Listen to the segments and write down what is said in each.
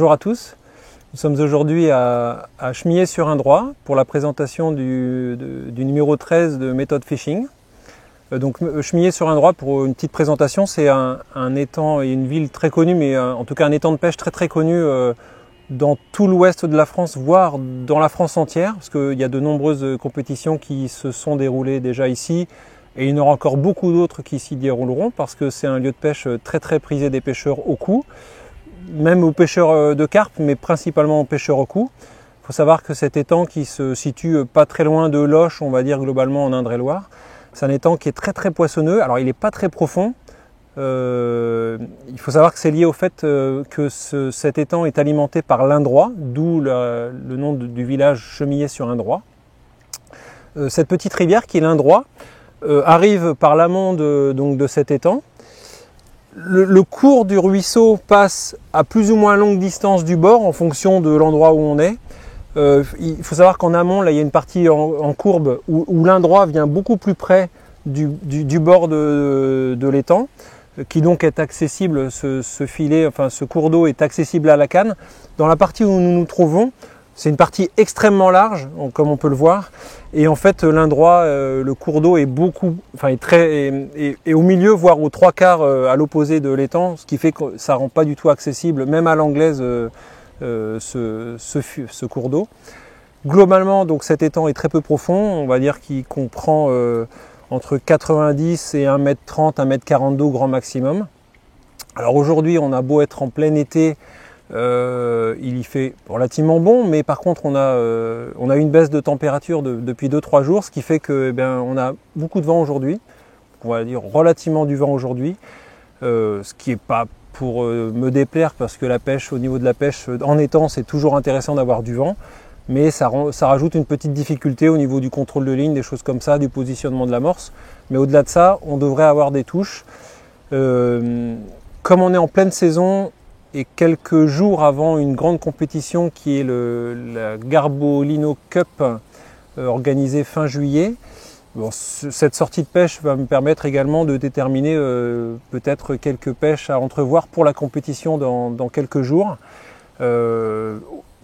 Bonjour à tous, nous sommes aujourd'hui à Chemillé-sur-Indrois pour la présentation du numéro 13 de méthode fishing. Donc Chemillé-sur-Indrois, pour une petite présentation, c'est un étang et une ville très connue, mais en tout cas un étang de pêche très connu dans tout l'ouest de la France, voire dans la France entière, parce qu'il y a de nombreuses compétitions qui se sont déroulées déjà ici, et il y en aura encore beaucoup d'autres qui s'y dérouleront, parce que c'est un lieu de pêche très prisé des pêcheurs au coup, même aux pêcheurs de carpe, mais principalement aux pêcheurs au coup. Il faut savoir que cet étang qui se situe pas très loin de Loches, on va dire globalement en Indre-et-Loire, c'est un étang qui est très poissonneux. Alors il n'est pas très profond. Il faut savoir que c'est lié au fait que cet étang est alimenté par l'Indrois, d'où le nom du village Chemillé-sur-Indrois. Cette petite rivière qui est l'Indrois arrive par l'amont de cet étang. Le cours du ruisseau passe à plus ou moins longue distance du bord en fonction de l'endroit où on est. Il faut savoir qu'en amont, là, il y a une partie en courbe où l'Indrois vient beaucoup plus près du bord de l'étang, qui donc est accessible, ce filet, enfin ce cours d'eau est accessible à la canne. Dans la partie où nous nous trouvons, c'est une partie extrêmement large, comme on peut le voir, et en fait l'Indrois, le cours d'eau est est au milieu, voire aux trois quarts à l'opposé de l'étang, ce qui fait que ça rend pas du tout accessible, même à l'anglaise, ce cours d'eau. Globalement, donc cet étang est très peu profond, on va dire qu'il comprend entre 90 et 1,30 m, 1,40 m d'eau grand maximum. Alors aujourd'hui, on a beau être en plein été, il y fait relativement bon, mais par contre on a une baisse de température depuis 2-3 jours, ce qui fait que on a beaucoup de vent aujourd'hui, on va dire relativement du vent aujourd'hui, ce qui n'est pas pour me déplaire, parce que la pêche, au niveau de la pêche en étang, c'est toujours intéressant d'avoir du vent, mais ça rajoute une petite difficulté au niveau du contrôle de ligne, des choses comme ça, du positionnement de l'amorce. Mais au-delà de ça, on devrait avoir des touches. Comme on est en pleine saison et quelques jours avant une grande compétition qui est la Garbolino Cup organisée fin juillet, cette sortie de pêche va me permettre également de déterminer peut-être quelques pêches à entrevoir pour la compétition dans quelques jours.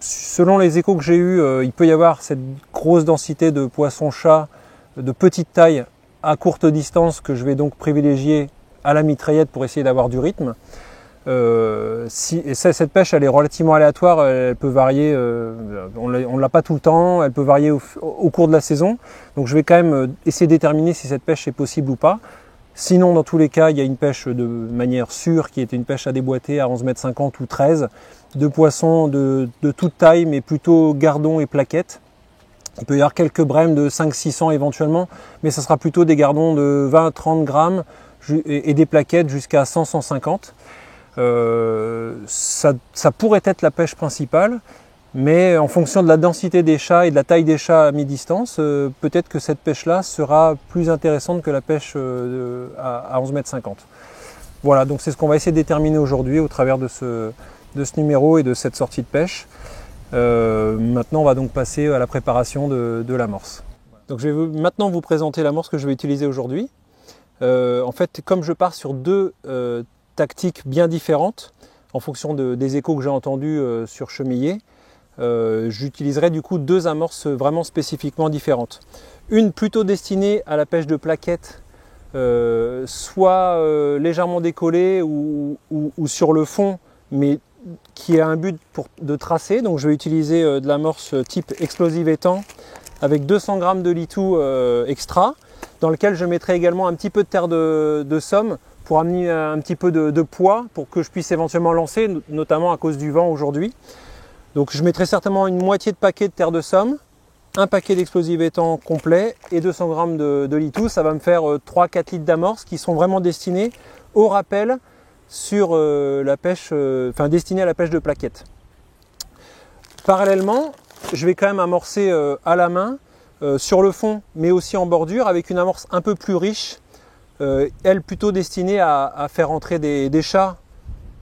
Selon les échos que j'ai eus, il peut y avoir cette grosse densité de poissons-chats de petite taille à courte distance que je vais donc privilégier à la mitraillette pour essayer d'avoir du rythme. Cette pêche, elle est relativement aléatoire, elle peut varier, on ne l'a pas tout le temps, elle peut varier au cours de la saison. Donc je vais quand même essayer de déterminer si cette pêche est possible ou pas. Sinon, dans tous les cas, il y a une pêche de manière sûre qui est une pêche à déboîter à 11,50 m ou 13, de poissons de toute taille, mais plutôt gardons et plaquettes. Il peut y avoir quelques brèmes de 500-600 éventuellement, mais ça sera plutôt des gardons de 20-30 grammes et des plaquettes jusqu'à 100-150. Ça pourrait être la pêche principale, mais en fonction de la densité des chats et de la taille des chats à mi-distance, peut-être que cette pêche-là sera plus intéressante que la pêche à 11,50 m. Voilà, donc c'est ce qu'on va essayer de déterminer aujourd'hui au travers de ce numéro et de cette sortie de pêche. Maintenant, on va donc passer à la préparation de l'amorce. Donc je vais maintenant vous présenter l'amorce que je vais utiliser aujourd'hui. En fait, comme je pars sur deux tactiques bien différentes, en fonction des échos que j'ai entendus sur Chemillé, j'utiliserai du coup deux amorces vraiment spécifiquement différentes. Une plutôt destinée à la pêche de plaquettes, soit légèrement décollée ou sur le fond, mais qui a un but de tracer. Donc je vais utiliser de l'amorce type explosive étang avec 200 g de litou extra, dans lequel je mettrai également un petit peu de terre de somme pour amener un petit peu de poids pour que je puisse éventuellement lancer, notamment à cause du vent aujourd'hui. Donc je mettrai certainement une moitié de paquet de terre de somme, un paquet d'explosive étang complet et 200 g de litou. Ça va me faire 3-4 litres d'amorce qui sont vraiment destinés au rappel sur la pêche, destinés à la pêche de plaquettes. Parallèlement, je vais quand même amorcer à la main, sur le fond, mais aussi en bordure, avec une amorce un peu plus riche, elle plutôt destinée à faire entrer des chats,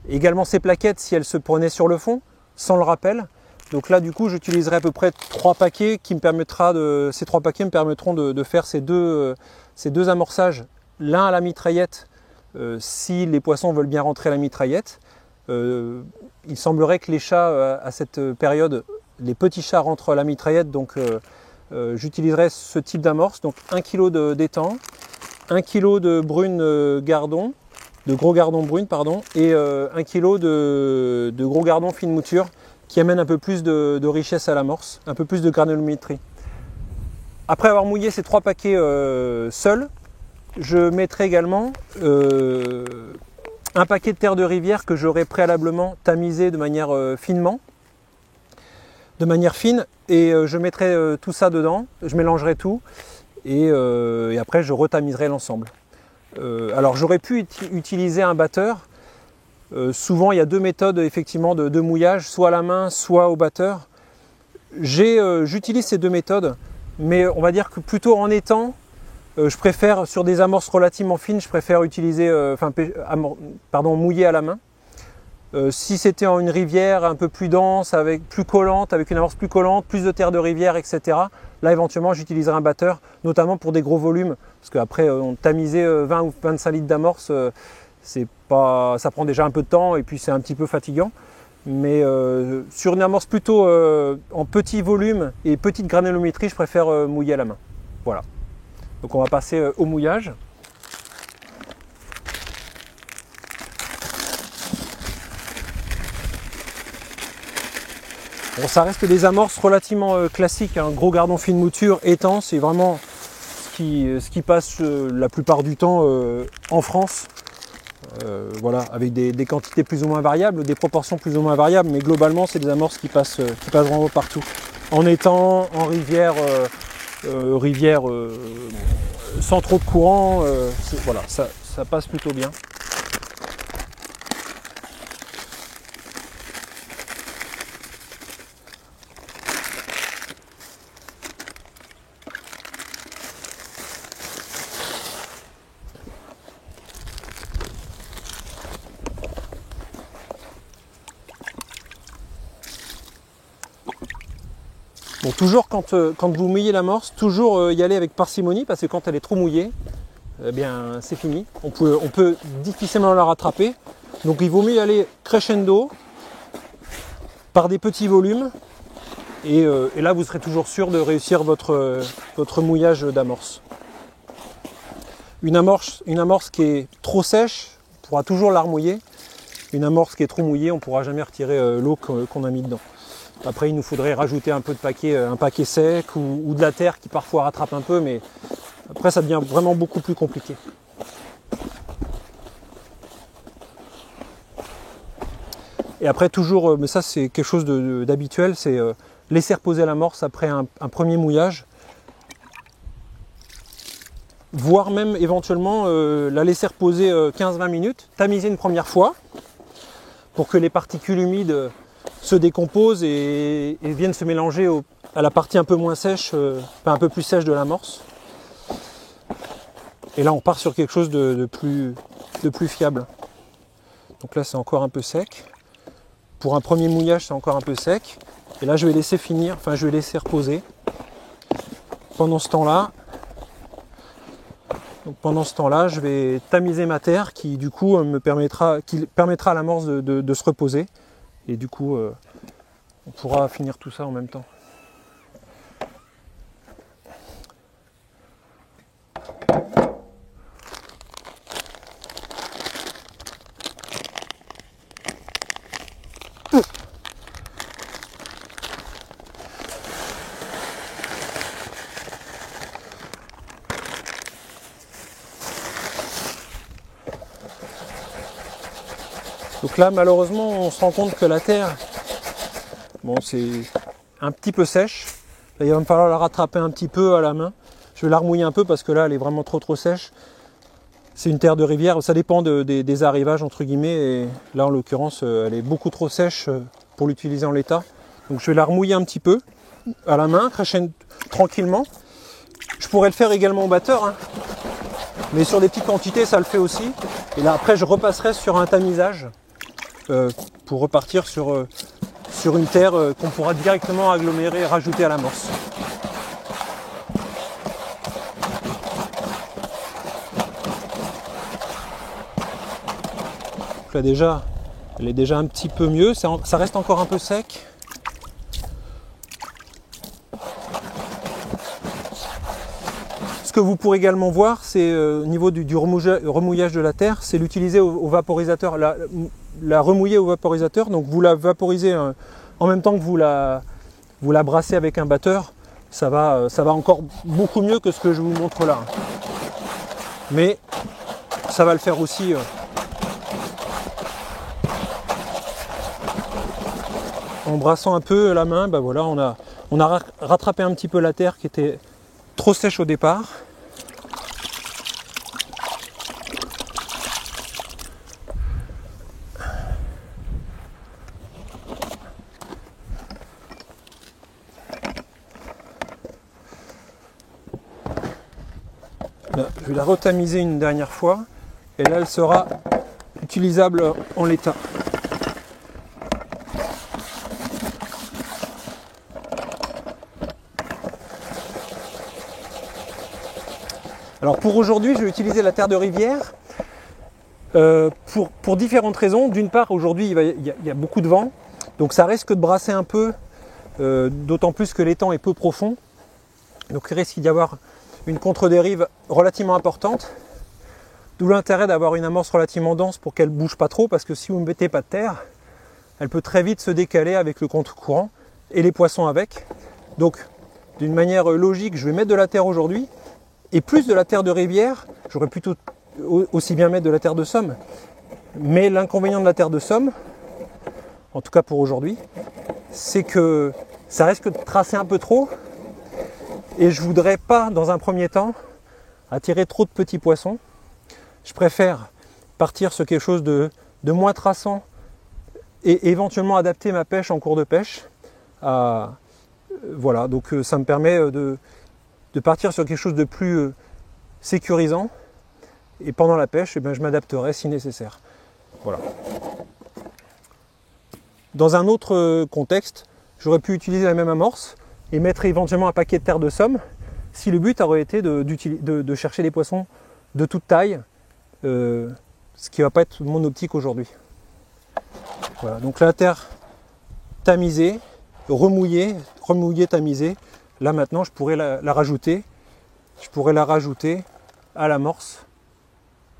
également ces plaquettes si elles se prenaient sur le fond, sans le rappel. Donc là du coup j'utiliserai à peu près 3 paquets qui me ces 3 paquets me permettront de faire ces deux amorçages, l'un à la mitraillette si les poissons veulent bien rentrer à la mitraillette, Il semblerait que les chats, à cette période, les petits chats rentrent à la mitraillette, donc j'utiliserai ce type d'amorce, donc 1 kg d'étang, 1 kg de brune gardon, de gros gardon brune, pardon, et 1 kg de gros gardon fine mouture, qui amène un peu plus de richesse à l'amorce, un peu plus de granulométrie. Après avoir mouillé ces 3 paquets seuls, je mettrai également un paquet de terre de rivière que j'aurai préalablement tamisé de manière fine, et je mettrai tout ça dedans, je mélangerai tout, et après je retamiserai l'ensemble. Alors j'aurais pu utiliser un batteur. Souvent il y a 2 méthodes effectivement de mouillage, soit à la main, soit au batteur. J'utilise ces 2 méthodes, mais on va dire que plutôt en étang, je préfère, sur des amorces relativement fines, je préfère utiliser, mouiller à la main. Si c'était en une rivière un peu plus dense, plus collante, avec une amorce plus collante, plus de terre de rivière, etc., là éventuellement j'utiliserai un batteur, notamment pour des gros volumes, parce qu'après tamiser 20 ou 25 litres d'amorce, ça prend déjà un peu de temps et puis c'est un petit peu fatigant. Mais sur une amorce plutôt en petit volume et petite granulométrie, je préfère mouiller à la main. Voilà. Donc on va passer au mouillage. Bon, ça reste des amorces relativement classiques, hein. Gros gardon fine mouture, étang, c'est vraiment ce qui passe la plupart du temps en France. Voilà, avec des quantités plus ou moins variables, des proportions plus ou moins variables, mais globalement c'est des amorces qui passent vraiment partout. En étang, en rivière, sans trop de courant, voilà, ça passe plutôt bien. Bon, toujours quand vous mouillez l'amorce, toujours y aller avec parcimonie, parce que quand elle est trop mouillée, eh bien c'est fini. On peut difficilement la rattraper. Donc il vaut mieux y aller crescendo, par des petits volumes, et là vous serez toujours sûr de réussir votre mouillage d'amorce. Une amorce qui est trop sèche, on pourra toujours la remouiller. Une amorce qui est trop mouillée, on ne pourra jamais retirer l'eau qu'on a mis dedans. Après, il nous faudrait rajouter un peu de un paquet sec ou de la terre qui parfois rattrape un peu, mais après ça devient vraiment beaucoup plus compliqué. Et après toujours, mais ça c'est quelque chose d'habituel, c'est laisser reposer l'amorce après un premier mouillage, voire même éventuellement la laisser reposer 15-20 minutes, tamiser une première fois pour que les particules humides se décomposent et viennent se mélanger à la partie un peu moins sèche, un peu plus sèche de l'amorce. Et là on part sur quelque chose de plus fiable. Donc là c'est encore un peu sec. Pour un premier mouillage c'est encore un peu sec. Et là je vais laisser je vais laisser reposer. Pendant ce temps-là, je vais tamiser ma terre qui du coup permettra à l'amorce de se reposer. Et du coup, on pourra finir tout ça en même temps. Donc là, malheureusement, on se rend compte que la terre, bon, c'est un petit peu sèche. Là, il va me falloir la rattraper un petit peu à la main. Je vais la remouiller un peu parce que là, elle est vraiment trop sèche. C'est une terre de rivière, ça dépend des arrivages, entre guillemets. Et là, en l'occurrence, elle est beaucoup trop sèche pour l'utiliser en l'état. Donc je vais la remouiller un petit peu à la main, tranquillement. Je pourrais le faire également au batteur, hein. Mais sur des petites quantités, ça le fait aussi. Et là, après, je repasserai sur un tamisage. Pour repartir sur une terre qu'on pourra directement agglomérer et rajouter à l'amorce. Là déjà, Elle est déjà un petit peu mieux, ça reste encore un peu sec. Ce que vous pourrez également voir, c'est au niveau du remouillage de la terre, c'est l'utiliser au vaporisateur, la remouiller au vaporisateur. Donc vous la vaporisez en même temps que vous la brassez avec un batteur. Ça va encore beaucoup mieux que ce que je vous montre là. Mais ça va le faire aussi. En brassant un peu la main, ben voilà, on a rattrapé un petit peu la terre qui était trop sèche au départ. Là, je vais la retamiser une dernière fois et là elle sera utilisable en l'état. Alors pour aujourd'hui, je vais utiliser la terre de rivière pour différentes raisons. D'une part, aujourd'hui, il y a beaucoup de vent, donc ça risque de brasser un peu, d'autant plus que l'étang est peu profond. Donc il risque d'y avoir une contre-dérive relativement importante. D'où l'intérêt d'avoir une amorce relativement dense pour qu'elle ne bouge pas trop, parce que si vous ne mettez pas de terre, elle peut très vite se décaler avec le contre-courant et les poissons avec. Donc d'une manière logique, je vais mettre de la terre aujourd'hui. Et plus de la terre de rivière, j'aurais plutôt aussi bien mettre de la terre de Somme. Mais l'inconvénient de la terre de Somme, en tout cas pour aujourd'hui, c'est que ça risque de tracer un peu trop. Et je ne voudrais pas, dans un premier temps, attirer trop de petits poissons. Je préfère partir sur quelque chose de moins traçant et éventuellement adapter ma pêche en cours de pêche. Voilà, donc ça me permet de partir sur quelque chose de plus sécurisant, et pendant la pêche, je m'adapterai si nécessaire. Voilà. Dans un autre contexte, j'aurais pu utiliser la même amorce et mettre éventuellement un paquet de terre de Somme, si le but aurait été de chercher des poissons de toute taille, ce qui ne va pas être mon optique aujourd'hui. Voilà, donc la terre tamisée, remouillée, tamisée. Là maintenant, je pourrais la rajouter. Je pourrais la rajouter à l'amorce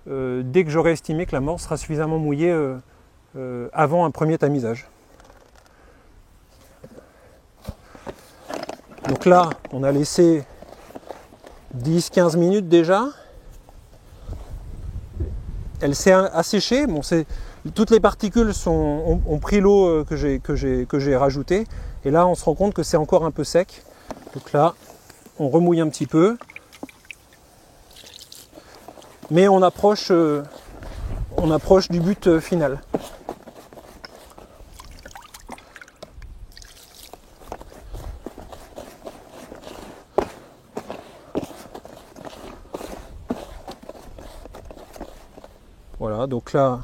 dès que j'aurai estimé que l'amorce sera suffisamment mouillée avant un premier tamisage. Donc là, on a laissé 10-15 minutes déjà. Elle s'est asséchée. Bon, toutes les particules ont pris l'eau que j'ai rajoutée. Et là, on se rend compte que c'est encore un peu sec. Donc là, on remouille un petit peu. Mais on approche du but final. Voilà, donc là,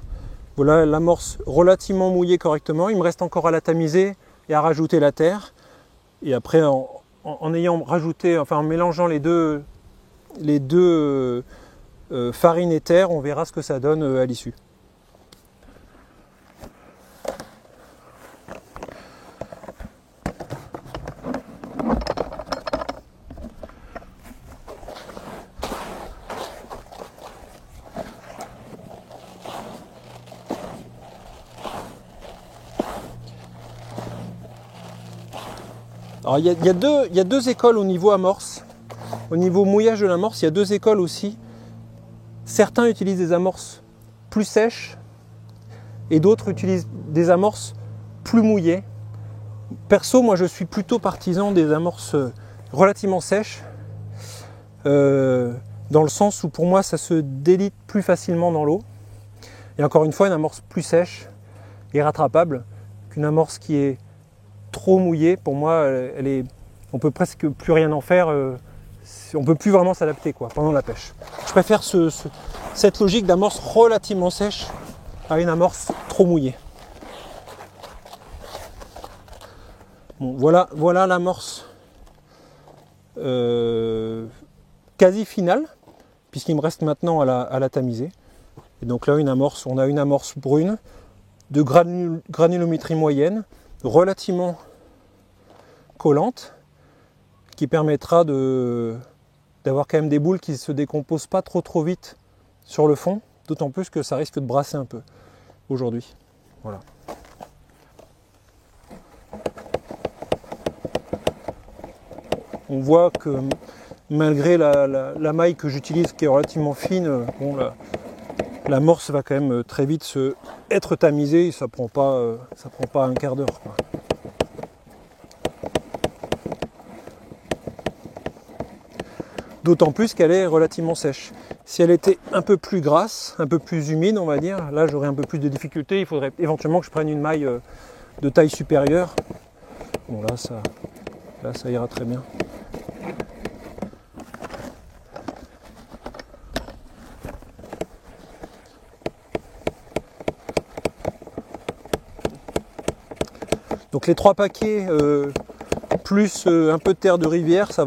voilà l'amorce relativement mouillée correctement. Il me reste encore à la tamiser et à rajouter la terre. Et après, en ayant rajouté, enfin en mélangeant les deux farine et terre, on verra ce que ça donne à l'issue. Alors il y a deux écoles au niveau amorce. Au niveau mouillage de l'amorce, il y a deux écoles aussi. Certains utilisent des amorces plus sèches et d'autres utilisent des amorces plus mouillées. Perso, moi je suis plutôt partisan des amorces relativement sèches, dans le sens où pour moi ça se délite plus facilement dans l'eau. Et encore une fois, une amorce plus sèche est rattrapable qu'une amorce qui est trop mouillée. Pour moi, on peut presque plus rien en faire. On peut plus vraiment s'adapter pendant la pêche. Je préfère cette logique d'amorce relativement sèche à une amorce trop mouillée. Bon, voilà l'amorce quasi finale, puisqu'il me reste maintenant à la tamiser. Et donc là, on a une amorce brune de granulométrie moyenne, relativement collante, qui permettra d'avoir quand même des boules qui ne se décomposent pas trop vite sur le fond, d'autant plus que ça risque de brasser un peu aujourd'hui. Voilà. On voit que malgré la maille que j'utilise qui est relativement fine, bon, l'amorce va quand même très vite être tamisée, ça prend pas un quart d'heure, quoi. D'autant plus qu'elle est relativement sèche. Si elle était un peu plus grasse, un peu plus humide, on va dire, là j'aurais un peu plus de difficultés. Il faudrait éventuellement que je prenne une maille de taille supérieure. Bon, là ça ira très bien. Donc les 3 paquets plus un peu de terre de rivière, ça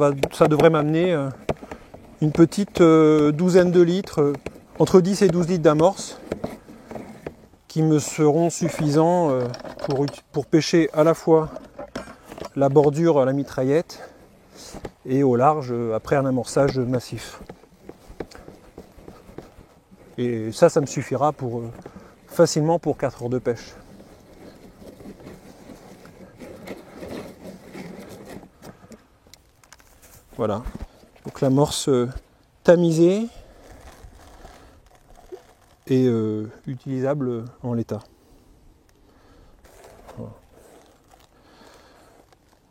devrait m'amener une petite douzaine de litres, entre 10 et 12 litres d'amorce, qui me seront suffisants pour pêcher à la fois la bordure à la mitraillette et au large après un amorçage massif. Et ça me suffira facilement pour 4 heures de pêche. Voilà, donc l'amorce tamisée et utilisable en l'état.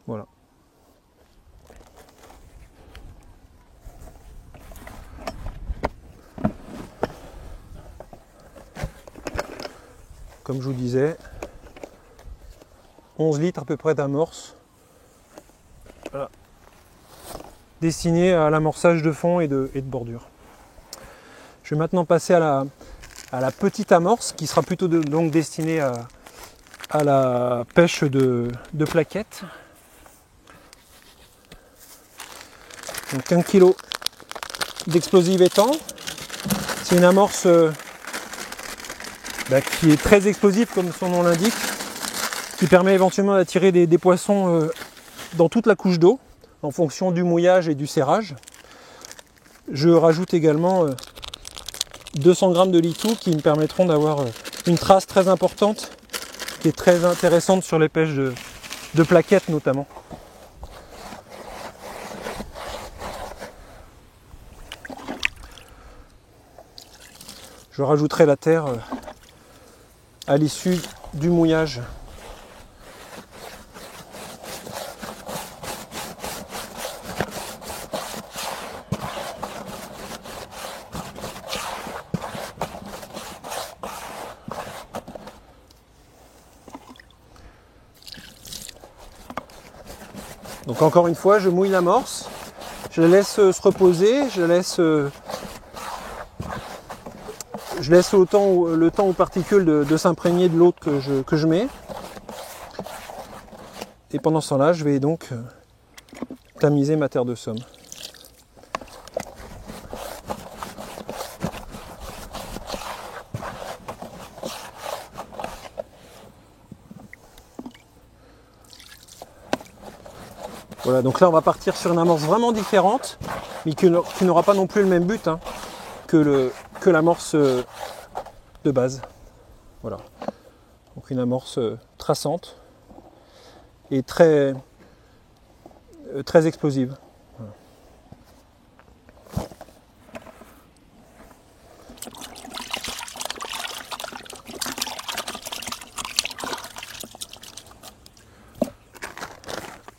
Voilà. Comme je vous disais, 11 litres à peu près d'amorce. Voilà. Destiné à l'amorçage de fond et de bordure. Je vais maintenant passer à la petite amorce qui sera plutôt donc destinée à la pêche de plaquettes. Donc 1 kg d'explosive étang. C'est une amorce qui est très explosive comme son nom l'indique, qui permet éventuellement d'attirer des poissons dans toute la couche d'eau, en fonction du mouillage et du serrage. Je rajoute également 200 g de litou qui me permettront d'avoir une trace très importante qui est très intéressante sur les pêches de plaquettes notamment. Je rajouterai la terre à l'issue du mouillage. Donc encore une fois, je mouille l'amorce, je la laisse se reposer, je laisse le temps aux particules de s'imprégner de l'eau que je mets. Et pendant ce temps-là, je vais donc tamiser ma terre de somme. Voilà, donc là on va partir sur une amorce vraiment différente, mais qui n'aura pas non plus le même but que l'amorce de base. Voilà. Donc une amorce traçante et très explosive. Voilà.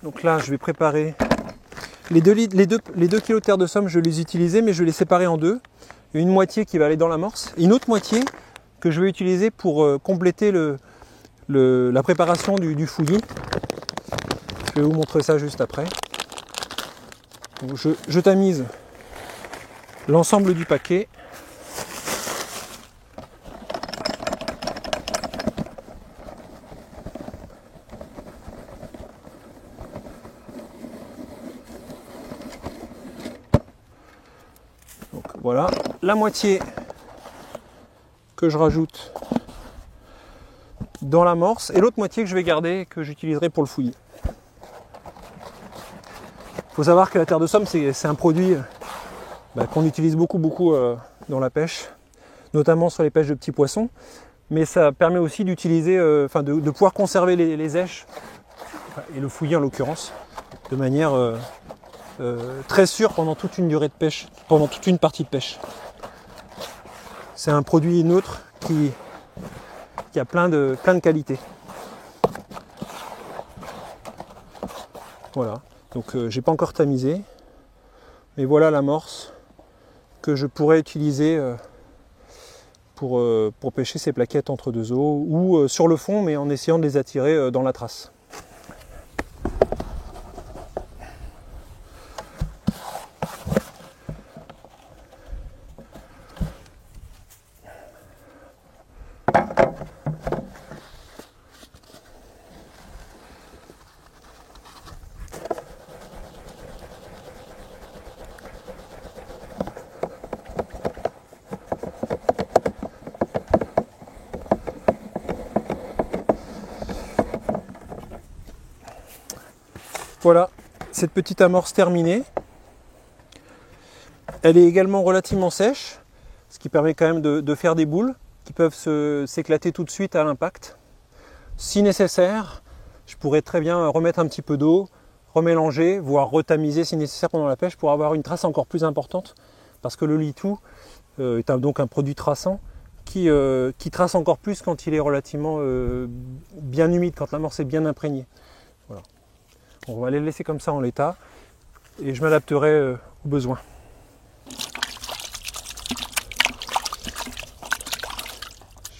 Donc là, je vais préparer les 2 kg de terre de somme, je vais les utiliser, mais je vais les séparer en deux. Une moitié qui va aller dans l'amorce et une autre moitié que je vais utiliser pour compléter la préparation du fouillis. Je vais vous montrer ça juste après. Donc je tamise l'ensemble du paquet. Donc voilà, la moitié que je rajoute dans l'amorce et l'autre moitié que je vais garder, que j'utiliserai pour le fouillis. Il faut savoir que la terre de somme, c'est un produit qu'on utilise beaucoup dans la pêche, notamment sur les pêches de petits poissons, mais ça permet aussi d'utiliser, de pouvoir conserver les èches, et le fouillis en l'occurrence, de manière très sûre pendant toute une durée de pêche, pendant toute une partie de pêche. C'est un produit neutre qui a plein de qualités. Voilà, donc j'ai pas encore tamisé, mais voilà l'amorce que je pourrais utiliser pour pêcher ces plaquettes entre deux eaux ou sur le fond, mais en essayant de les attirer dans la trace. Voilà, cette petite amorce terminée. Elle est également relativement sèche, ce qui permet quand même de faire des boules qui peuvent s'éclater tout de suite à l'impact. Si nécessaire, je pourrais très bien remettre un petit peu d'eau, remélanger, voire retamiser si nécessaire pendant la pêche pour avoir une trace encore plus importante. Parce que le litou est donc un produit traçant qui trace encore plus quand il est relativement bien humide, quand l'amorce est bien imprégnée. Voilà. On va les laisser comme ça en l'état et je m'adapterai aux besoins.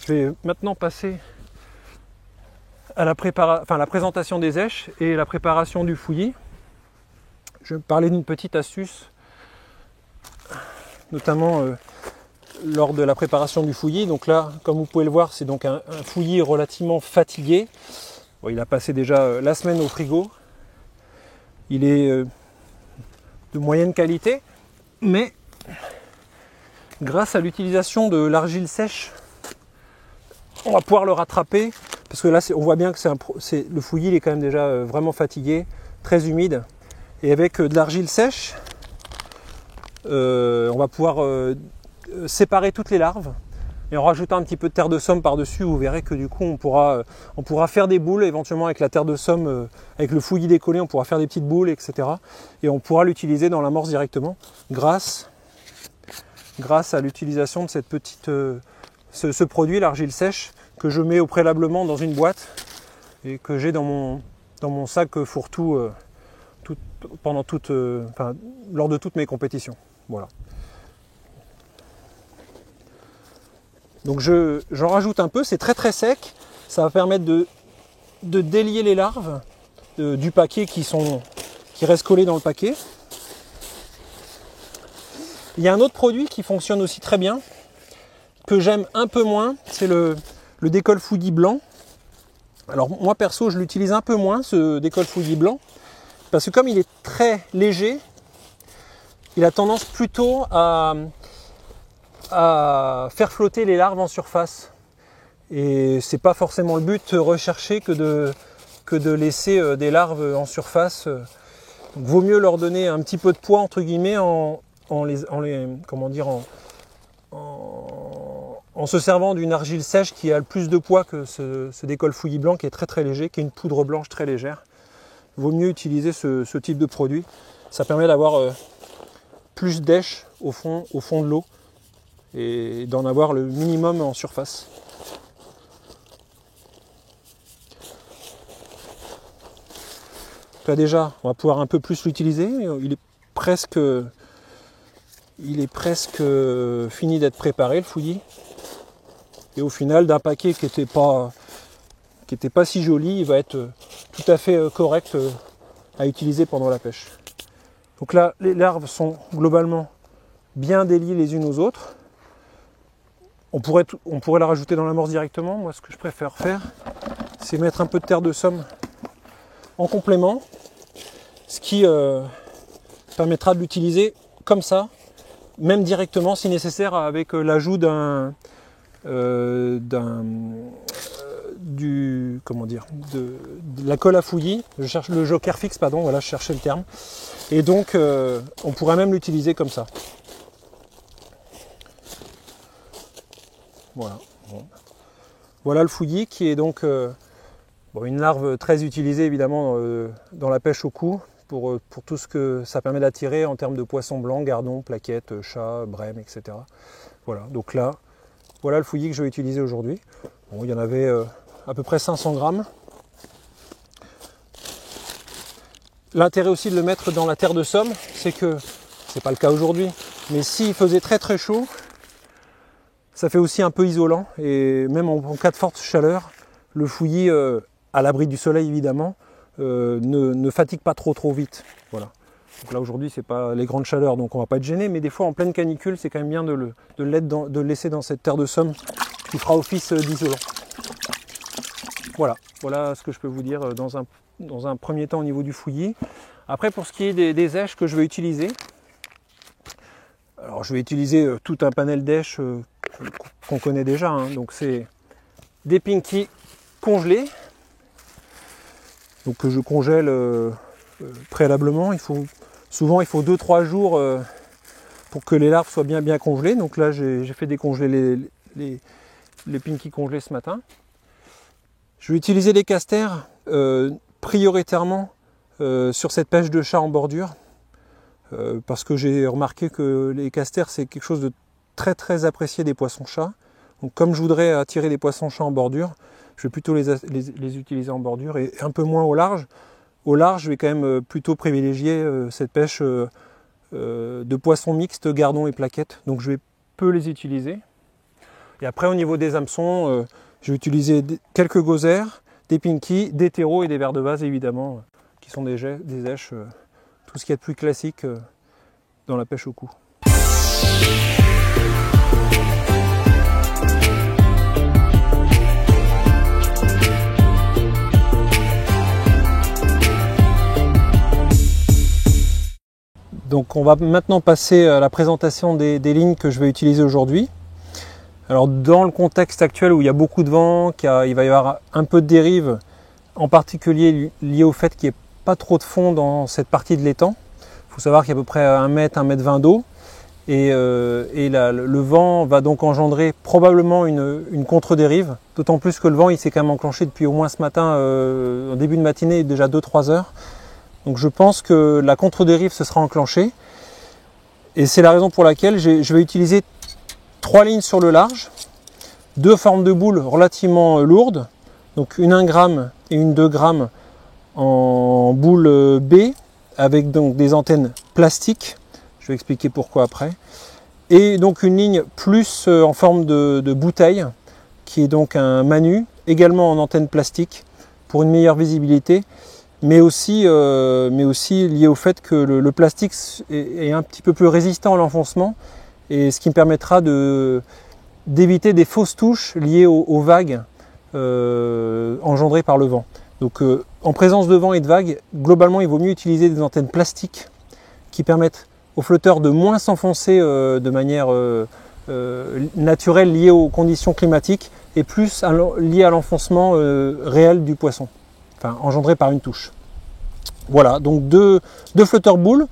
Je vais maintenant passer à la présentation des èches et la préparation du fouillis. Je vais parler d'une petite astuce, notamment lors de la préparation du fouillis. Donc là, comme vous pouvez le voir, c'est donc un fouillis relativement fatigué. Bon, il a passé déjà la semaine au frigo. Il est de moyenne qualité, mais grâce à l'utilisation de l'argile sèche, on va pouvoir le rattraper, parce que là on voit bien que le fouillis il est quand même déjà vraiment fatigué, très humide, et avec de l'argile sèche, on va pouvoir séparer toutes les larves, et en rajoutant un petit peu de terre de somme par-dessus, vous verrez que du coup on pourra faire des boules, éventuellement avec la terre de somme, avec le fouillis décollé, on pourra faire des petites boules, etc. Et on pourra l'utiliser dans l'amorce directement, grâce à l'utilisation de cette petite, ce produit, l'argile sèche, que je mets au préalablement dans une boîte, et que j'ai dans mon sac fourre-tout lors de toutes mes compétitions. Voilà. Donc j'en rajoute un peu, c'est très très sec, ça va permettre de délier les larves du paquet qui restent collées dans le paquet. Il y a un autre produit qui fonctionne aussi très bien, que j'aime un peu moins, c'est le décolle fouillis blanc. Alors moi perso je l'utilise un peu moins, ce décolle fouillis blanc, parce que comme il est très léger, il a tendance plutôt à faire flotter les larves en surface. Et c'est pas forcément le but recherché que de laisser des larves en surface. Donc, vaut mieux leur donner un petit peu de poids entre guillemets en se servant d'une argile sèche qui a le plus de poids que ce décolle fouillis blanc qui est très très léger, qui est une poudre blanche très légère. Vaut mieux utiliser ce type de produit. Ça permet d'avoir plus d'èches au fond de l'eau et d'en avoir le minimum en surface. Là déjà, on va pouvoir un peu plus l'utiliser. Il est presque fini d'être préparé, le fouillis. Et au final, d'un paquet qui n'était pas si joli, il va être tout à fait correct à utiliser pendant la pêche. Donc là, les larves sont globalement bien déliées les unes aux autres. On pourrait la rajouter dans l'amorce directement. Moi, ce que je préfère faire, c'est mettre un peu de terre de somme en complément, ce qui permettra de l'utiliser comme ça, même directement si nécessaire, avec l'ajout d'un comment dire, de la colle à fouillis. Je cherche le joker fixe, pardon, voilà, je cherchais le terme. Et donc, on pourrait même l'utiliser comme ça. Voilà. Bon. Voilà le fouillis qui est donc une larve très utilisée évidemment dans la pêche au cou pour tout ce que ça permet d'attirer en termes de poissons blancs, gardons, plaquettes, chats, brèmes, etc. Voilà, donc là, voilà le fouillis que je vais utiliser aujourd'hui. Bon, il y en avait à peu près 500 grammes. L'intérêt aussi de le mettre dans la terre de Somme, c'est que, c'est pas le cas aujourd'hui, mais s'il faisait très très chaud, ça fait aussi un peu isolant et même en cas de forte chaleur, le fouillis, à l'abri du soleil évidemment, ne fatigue pas trop vite. Voilà. Donc là aujourd'hui c'est pas les grandes chaleurs donc on va pas être gêné, mais des fois en pleine canicule c'est quand même bien de le laisser dans cette terre de Somme qui fera office d'isolant. Voilà ce que je peux vous dire dans un premier temps au niveau du fouillis. Après pour ce qui est des èches que je vais utiliser, alors je vais utiliser tout un panel d'èches qu'on connaît déjà, hein. Donc c'est des pinky congelés, donc que je congèle préalablement. Souvent il faut 2-3 jours pour que les larves soient bien congelées. Donc là j'ai fait décongeler les pinky congelés ce matin. Je vais utiliser les casters prioritairement sur cette pêche de chat en bordure, parce que j'ai remarqué que les casters c'est quelque chose de très apprécié des poissons-chats. Donc comme je voudrais attirer des poissons-chats en bordure, je vais plutôt les utiliser en bordure et un peu moins au large. Au large, je vais quand même plutôt privilégier cette pêche de poissons mixtes, gardons et plaquettes. Donc je vais peu les utiliser. Et après au niveau des hameçons, je vais utiliser quelques gosaires, des pinky, des terreaux et des vers de vase évidemment, qui sont des èches, tout ce qu'il y a de plus classique dans la pêche au cou. Donc on va maintenant passer à la présentation des lignes que je vais utiliser aujourd'hui. Alors dans le contexte actuel où il y a beaucoup de vent, il va y avoir un peu de dérive, en particulier lié au fait qu'il n'y ait pas trop de fond dans cette partie de l'étang. Il faut savoir qu'il y a à peu près 1 mètre, 1,20 m d'eau. Et le vent va donc engendrer probablement une contre-dérive, d'autant plus que le vent il s'est quand même enclenché depuis au moins ce matin, en début de matinée, déjà 2-3 heures. Donc je pense que la contre-dérive se sera enclenchée. Et c'est la raison pour laquelle je vais utiliser 3 lignes sur le large, 2 formes de boules relativement lourdes, donc une 1 g et une 2 g en boule B, avec donc des antennes plastiques. Je vais expliquer pourquoi après. Et donc une ligne plus en forme de bouteille, qui est donc un manu, également en antenne plastique, pour une meilleure visibilité, mais aussi lié au fait que le plastique est un petit peu plus résistant à l'enfoncement, et ce qui me permettra d'éviter des fausses touches liées aux vagues engendrées par le vent. Donc en présence de vent et de vagues, globalement il vaut mieux utiliser des antennes plastiques qui permettent aux flotteurs de moins s'enfoncer de manière naturelle liée aux conditions climatiques et plus liée à l'enfoncement réel du poisson, enfin engendré par une touche. Voilà, donc deux flotteurs boules,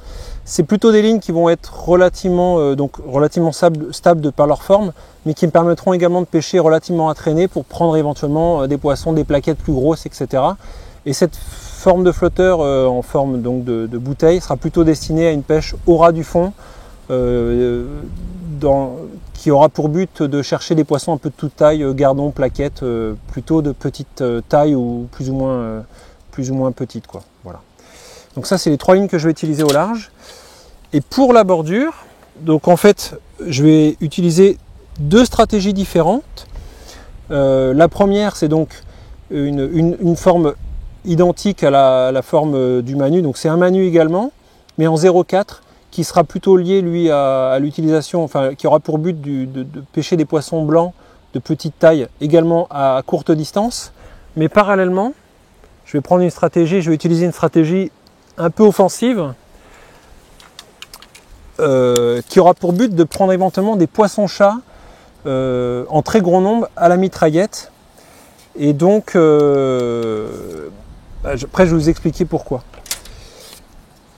c'est plutôt des lignes qui vont être relativement stables de par leur forme, mais qui me permettront également de pêcher relativement à traîner pour prendre éventuellement des poissons, des plaquettes plus grosses, etc. Et cette forme de flotteur en forme donc de bouteille sera plutôt destinée à une pêche au ras du fond, qui aura pour but de chercher des poissons un peu de toute taille, gardons, plaquettes, plutôt de petite taille ou plus ou moins petites, quoi. Voilà. Donc ça c'est les 3 lignes que je vais utiliser au large. Et pour la bordure, donc en fait je vais utiliser 2 stratégies différentes. La première c'est donc une forme identique à la forme du manu, donc c'est un manu également, mais en 0,4 qui sera plutôt lié lui à l'utilisation, enfin qui aura pour but de pêcher des poissons blancs de petite taille également à courte distance. Mais parallèlement, je vais utiliser une stratégie un peu offensive qui aura pour but de prendre éventuellement des poissons-chats en très gros nombre à la mitraillette. Et donc, après je vais vous expliquer pourquoi.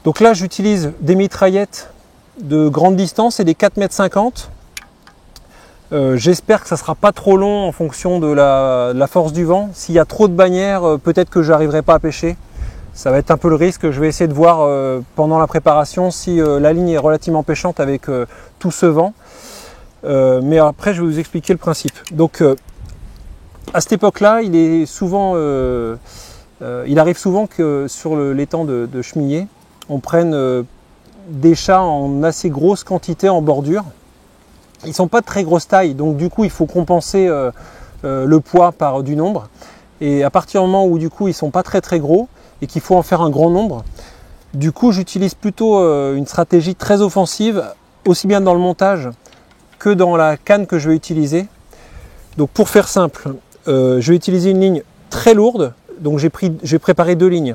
Donc là j'utilise des mitraillettes de grande distance et des 4,50 m. J'espère que ça ne sera pas trop long en fonction de la force du vent. S'il y a trop de bannières, peut-être que je n'arriverai pas à pêcher. Ça va être un peu le risque. Je vais essayer de voir pendant la préparation si la ligne est relativement pêchante avec tout ce vent. Mais après, je vais vous expliquer le principe. Donc, à cette époque-là, il arrive souvent que sur l'étang de Chemillé, on prenne des chats en assez grosse quantité en bordure. Ils ne sont pas de très grosse taille, donc du coup, il faut compenser le poids par du nombre. Et à partir du moment où du coup, ils ne sont pas très très gros, et qu'il faut en faire un grand nombre. Du coup, j'utilise plutôt une stratégie très offensive, aussi bien dans le montage que dans la canne que je vais utiliser. Donc pour faire simple, je vais utiliser une ligne très lourde. Donc j'ai préparé 2 lignes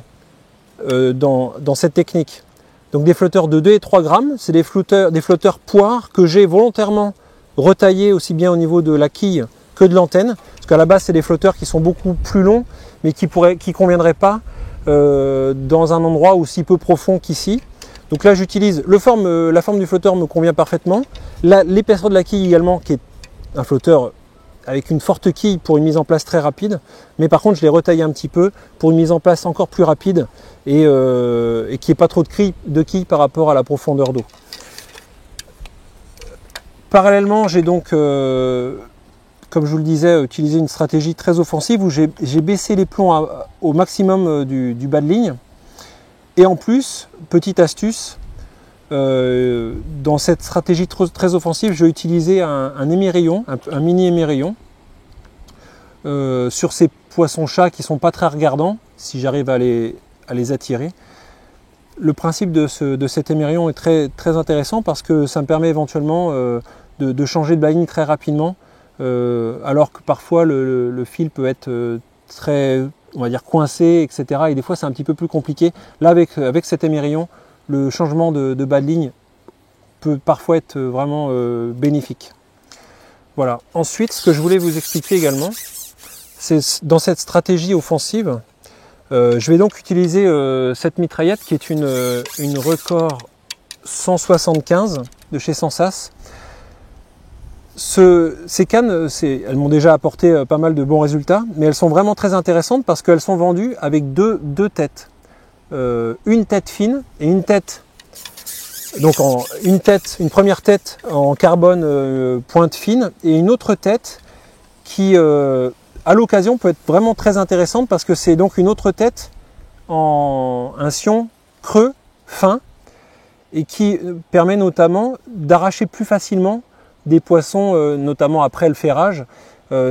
dans cette technique. Donc des flotteurs de 2 et 3 grammes, c'est des flotteurs poires que j'ai volontairement retaillés aussi bien au niveau de la quille que de l'antenne. Parce qu'à la base, c'est des flotteurs qui sont beaucoup plus longs, mais qui ne conviendraient pas dans un endroit aussi peu profond qu'ici. Donc là j'utilise la forme du flotteur me convient parfaitement. L'épaisseur de la quille également, qui est un flotteur avec une forte quille pour une mise en place très rapide. Mais par contre je l'ai retaillé un petit peu pour une mise en place encore plus rapide et qu'il n'y ait pas trop de quille par rapport à la profondeur d'eau. Parallèlement, j'ai donc comme je vous le disais, utiliser une stratégie très offensive où j'ai baissé les plombs au maximum du bas de ligne. Et en plus, petite astuce, dans cette stratégie très offensive, je vais utiliser un émerillon, un mini émerillon, sur ces poissons-chats qui ne sont pas très regardants, si j'arrive à les attirer. Le principe de cet émerillon est très, très intéressant parce que ça me permet éventuellement de changer de bas de ligne très rapidement. Alors que parfois le fil peut être très, on va dire, coincé, etc. Et des fois c'est un petit peu plus compliqué. Là avec cet émerillon, le changement de bas de ligne peut parfois être vraiment bénéfique. Voilà. Ensuite, ce que je voulais vous expliquer également, c'est dans cette stratégie offensive, je vais donc utiliser cette mitraillette qui est une Record 175 de chez Sensas. Ces cannes, elles m'ont déjà apporté pas mal de bons résultats, mais elles sont vraiment très intéressantes parce qu'elles sont vendues avec deux têtes. Une tête fine et une tête, donc une première tête en carbone pointe fine et une autre tête qui, à l'occasion, peut être vraiment très intéressante parce que c'est donc une autre tête en un sion creux, fin, et qui permet notamment d'arracher plus facilement des poissons, notamment après le ferrage.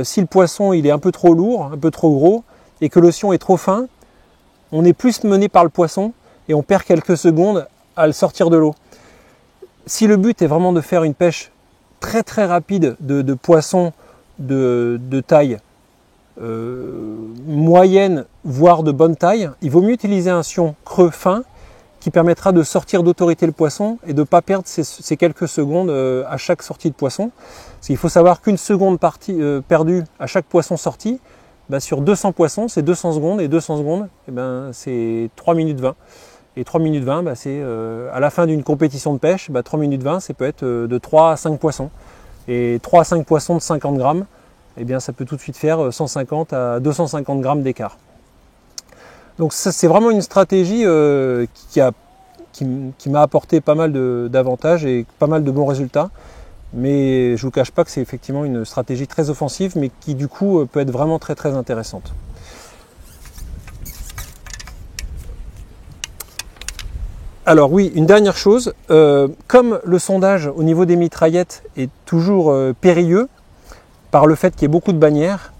Si le poisson il est un peu trop lourd, un peu trop gros, et que le sion est trop fin, on est plus mené par le poisson et on perd quelques secondes à le sortir de l'eau. Si le but est vraiment de faire une pêche très très rapide de poissons de taille moyenne, voire de bonne taille, il vaut mieux utiliser un sion creux fin qui permettra de sortir d'autorité le poisson et de ne pas perdre ces quelques secondes à chaque sortie de poisson. Parce qu'il faut savoir qu'une seconde perdue à chaque poisson sorti, sur 200 poissons, c'est 200 secondes, et 200 secondes, c'est 3 minutes 20. Et 3 minutes 20, c'est à la fin d'une compétition de pêche, 3 minutes 20, ça peut être de 3 à 5 poissons. Et 3 à 5 poissons de 50 grammes, ça peut tout de suite faire 150 à 250 grammes d'écart. Donc c'est vraiment une stratégie qui m'a apporté pas mal d'avantages et pas mal de bons résultats. Mais je ne vous cache pas que c'est effectivement une stratégie très offensive, mais qui du coup peut être vraiment très très intéressante. Alors oui, une dernière chose, comme le sondage au niveau des mitraillettes est toujours périlleux, par le fait qu'il y ait beaucoup de bannières,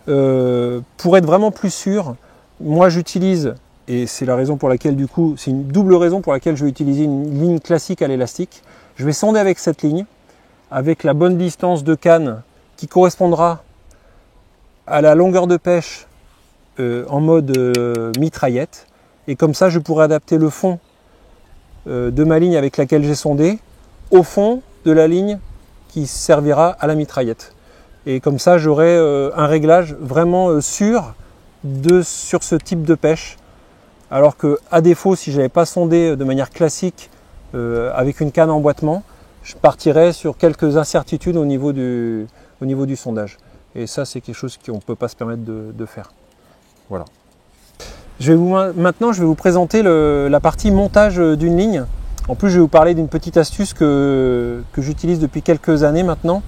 pour être vraiment plus sûr, moi j'utilise, et c'est la raison pour laquelle du coup, c'est une double raison pour laquelle je vais utiliser une ligne classique à l'élastique. Je vais sonder avec cette ligne, avec la bonne distance de canne qui correspondra à la longueur de pêche en mode mitraillette. Et comme ça, je pourrai adapter le fond de ma ligne avec laquelle j'ai sondé au fond de la ligne qui servira à la mitraillette. Et comme ça, j'aurai un réglage vraiment sûr sur ce type de pêche. Alors que, à défaut, si je n'avais pas sondé de manière classique avec une canne emboîtement, je partirais sur quelques incertitudes au niveau du sondage. Et ça, c'est quelque chose qu'on ne peut pas se permettre de faire. Voilà. Maintenant, je vais vous présenter la partie montage d'une ligne. En plus, je vais vous parler d'une petite astuce que j'utilise depuis quelques années maintenant,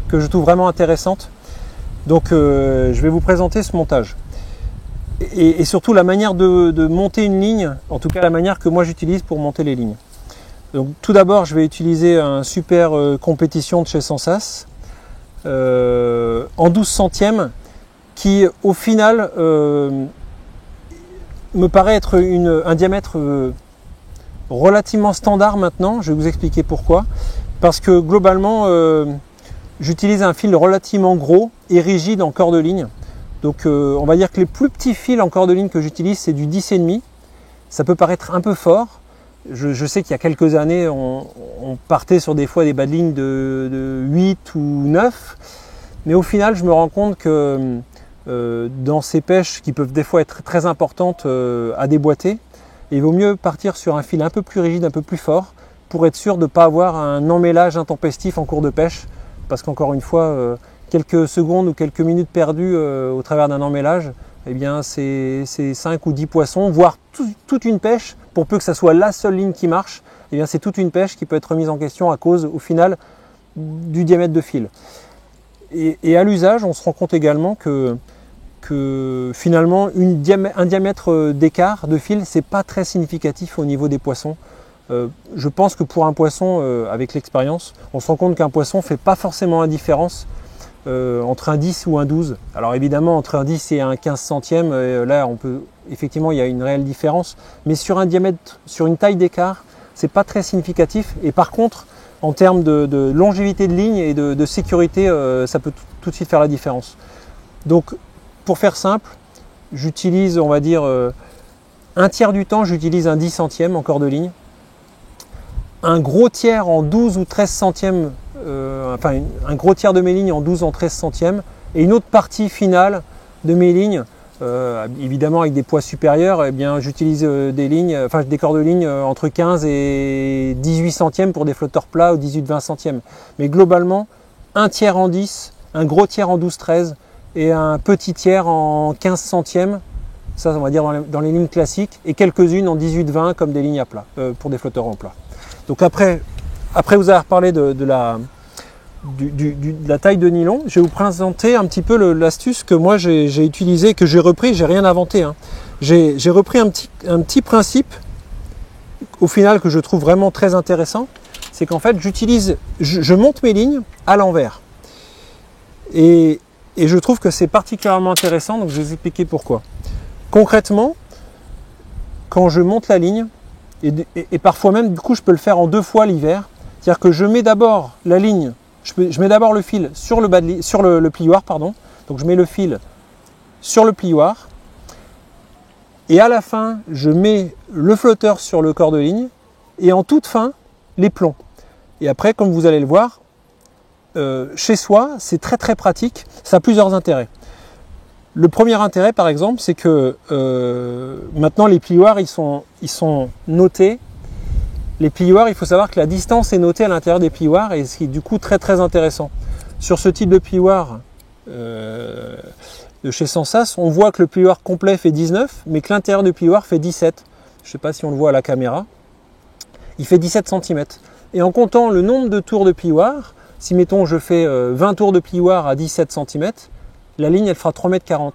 que je trouve vraiment intéressante. Donc, je vais vous présenter ce montage. Et surtout la manière de monter une ligne, en tout cas la manière que moi j'utilise pour monter les lignes. Donc, tout d'abord, je vais utiliser un super compétition de chez Sensas en 12 centièmes qui, au final, me paraît être un diamètre relativement standard maintenant. Je vais vous expliquer pourquoi. Parce que globalement, j'utilise un fil relativement gros et rigide en corde de ligne. Donc on va dire que les plus petits fils en corde de ligne que j'utilise, c'est du 10,5. Ça peut paraître un peu fort. Je sais qu'il y a quelques années, on partait sur des fois des bas de ligne de 8 ou 9. Mais au final, je me rends compte que dans ces pêches qui peuvent des fois être très importantes à déboîter, il vaut mieux partir sur un fil un peu plus rigide, un peu plus fort, pour être sûr de ne pas avoir un emmêlage intempestif en cours de pêche. Parce qu'encore une fois, quelques secondes ou quelques minutes perdues au travers d'un emmêlage, eh bien c'est 5 ou 10 poissons, voire toute une pêche, pour peu que ça soit la seule ligne qui marche, eh bien c'est toute une pêche qui peut être remise en question à cause, au final, du diamètre de fil. Et à l'usage, on se rend compte également que finalement, un diamètre d'écart de fil, c'est pas très significatif au niveau des poissons. Je pense que pour un poisson, avec l'expérience, on se rend compte qu'un poisson ne fait pas forcément la différence entre un 10 ou un 12. Alors évidemment, entre un 10 et un 15 centièmes, là, effectivement, il y a une réelle différence. Mais sur un diamètre, sur une taille d'écart, c'est pas très significatif. Et par contre, en termes de longévité de ligne et de sécurité, ça peut tout de suite faire la différence. Donc, pour faire simple, j'utilise, on va dire, un tiers du temps, j'utilise un 10 centièmes en corde de ligne. Un gros tiers en 12 ou 13 centièmes, un gros tiers de mes lignes en 12 ou en 13 centièmes, et une autre partie finale de mes lignes, évidemment avec des poids supérieurs, eh bien j'utilise des cordes de ligne entre 15 et 18 centièmes pour des flotteurs plats ou 18-20 centièmes. Mais globalement, un tiers en 10, un gros tiers en 12-13 et un petit tiers en 15 centièmes, ça on va dire dans les lignes classiques, et quelques-unes en 18-20 comme des lignes à plat, pour des flotteurs en plat. Donc après vous avoir parlé de la taille de nylon, je vais vous présenter un petit peu l'astuce que moi j'ai utilisée, que j'ai repris, j'ai rien inventé. Hein. J'ai repris un petit principe, au final, que je trouve vraiment très intéressant, c'est qu'en fait je monte mes lignes à l'envers. Et je trouve que c'est particulièrement intéressant, donc je vais vous expliquer pourquoi. Concrètement, quand je monte la ligne, et parfois même, du coup, je peux le faire en 2 fois l'hiver. C'est-à-dire que je mets d'abord la ligne, je mets d'abord le fil sur le plioir, pardon. Donc je mets le fil sur le plioir. Et à la fin, je mets le flotteur sur le corps de ligne. Et en toute fin, les plombs. Et après, comme vous allez le voir, chez soi, c'est très très pratique. Ça a plusieurs intérêts. Le premier intérêt, par exemple, c'est que maintenant les plioirs, ils sont notés. Les plioirs, il faut savoir que la distance est notée à l'intérieur des plioirs, et ce qui est du coup très très intéressant. Sur ce type de plioir de chez Sensas, on voit que le plioir complet fait 19, mais que l'intérieur du plioir fait 17. Je ne sais pas si on le voit à la caméra. Il fait 17 cm. Et en comptant le nombre de tours de plioir, si mettons je fais 20 tours de plioir à 17 cm, la ligne elle fera 3,40 m.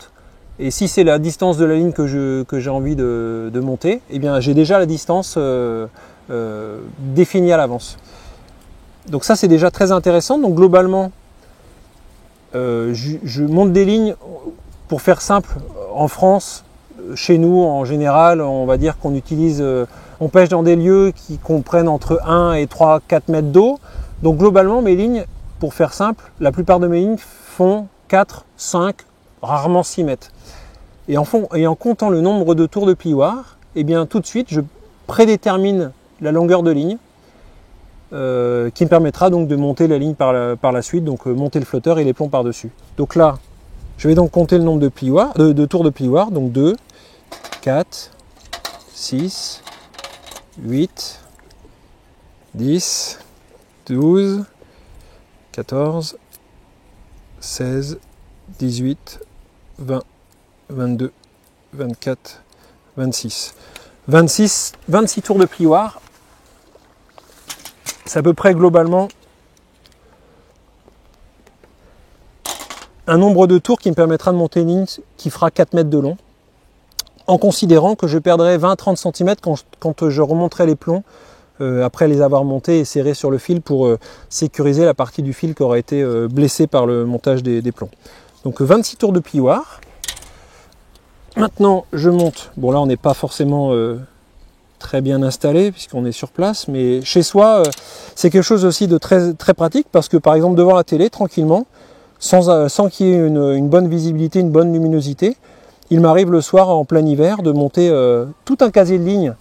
Et si c'est la distance de la ligne que j'ai envie de monter, eh bien j'ai déjà la distance définie à l'avance. Donc ça c'est déjà très intéressant. Donc globalement, je monte des lignes, pour faire simple, en France, chez nous en général, on va dire qu'on utilise, on pêche dans des lieux qui comprennent entre 1 et 3-4 mètres d'eau. Donc globalement mes lignes, pour faire simple, la plupart de mes lignes font 4, 5, rarement 6 mètres. Et en comptant le nombre de tours de plioir, eh bien tout de suite je prédétermine la longueur de ligne qui me permettra donc de monter la ligne par la suite, donc monter le flotteur et les plombs par-dessus. Donc là, je vais donc compter le nombre de plioirs, de tours de plioirs, donc 2, 4, 6, 8, 10, 12, 14, 16, 18, 20, 22, 24, 26. 26 tours de plioir. C'est à peu près globalement un nombre de tours qui me permettra de monter une ligne qui fera 4 mètres de long, en considérant que je perdrai 20-30 cm quand je remonterai les plombs après les avoir montés et serrés sur le fil pour sécuriser la partie du fil qui aura été blessée par le montage des plombs. Donc 26 tours de plioir. Maintenant je monte, bon là on n'est pas forcément très bien installé puisqu'on est sur place, mais chez soi c'est quelque chose aussi de très, très pratique parce que par exemple devant la télé tranquillement, sans qu'il y ait une bonne visibilité, une bonne luminosité, il m'arrive le soir en plein hiver de monter tout un casier de ligne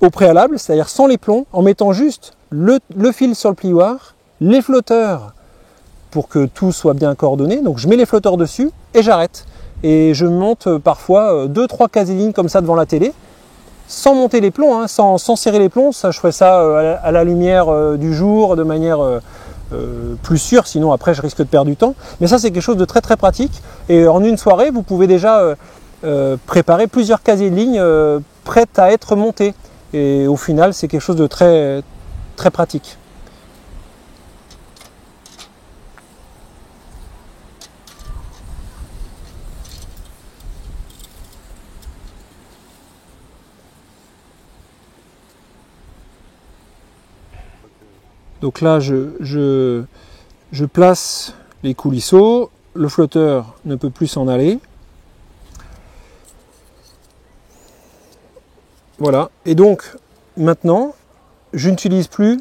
au préalable, c'est-à-dire sans les plombs, en mettant juste le fil sur le plioir, les flotteurs pour que tout soit bien coordonné, donc je mets les flotteurs dessus et j'arrête. Et je monte parfois 2-3 casiers de ligne comme ça devant la télé, sans monter les plombs, hein, sans serrer les plombs. Ça, je ferai ça à la lumière du jour, de manière plus sûre, sinon après je risque de perdre du temps. Mais ça c'est quelque chose de très très pratique. Et en une soirée, vous pouvez déjà préparer plusieurs casiers de ligne prêts à être montés. Et au final, c'est quelque chose de très très pratique. Donc là, je place les coulisseaux, le flotteur ne peut plus s'en aller. Voilà, et donc maintenant, je n'utilise plus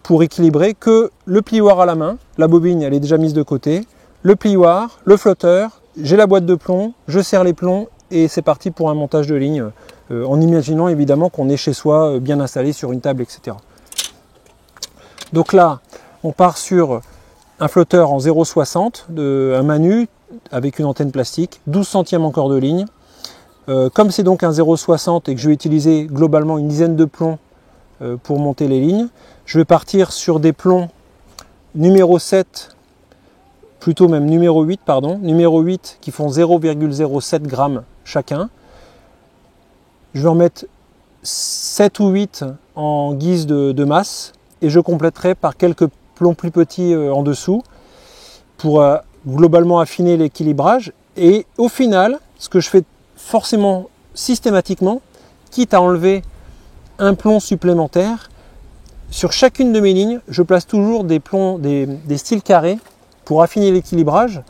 pour équilibrer que le plioir à la main, la bobine elle est déjà mise de côté, le plioir, le flotteur, j'ai la boîte de plomb, je serre les plombs et c'est parti pour un montage de ligne, en imaginant évidemment qu'on est chez soi, bien installé sur une table, etc. Donc là, on part sur un flotteur en 0,60, un Manu avec une antenne plastique, 12 centièmes encore de ligne. Comme c'est donc un 0,60 et que je vais utiliser globalement une dizaine de plombs pour monter les lignes, je vais partir sur des plombs numéro 7, plutôt même numéro 8, pardon, numéro 8 qui font 0,07 grammes chacun. Je vais en mettre 7 ou 8 en guise de masse et je compléterai par quelques plombs plus petits en dessous pour globalement affiner l'équilibrage. Et au final, ce que je fais forcément systématiquement, quitte à enlever un plomb supplémentaire, sur chacune de mes lignes, je place toujours des plombs, des styles carrés pour affiner l'équilibrage.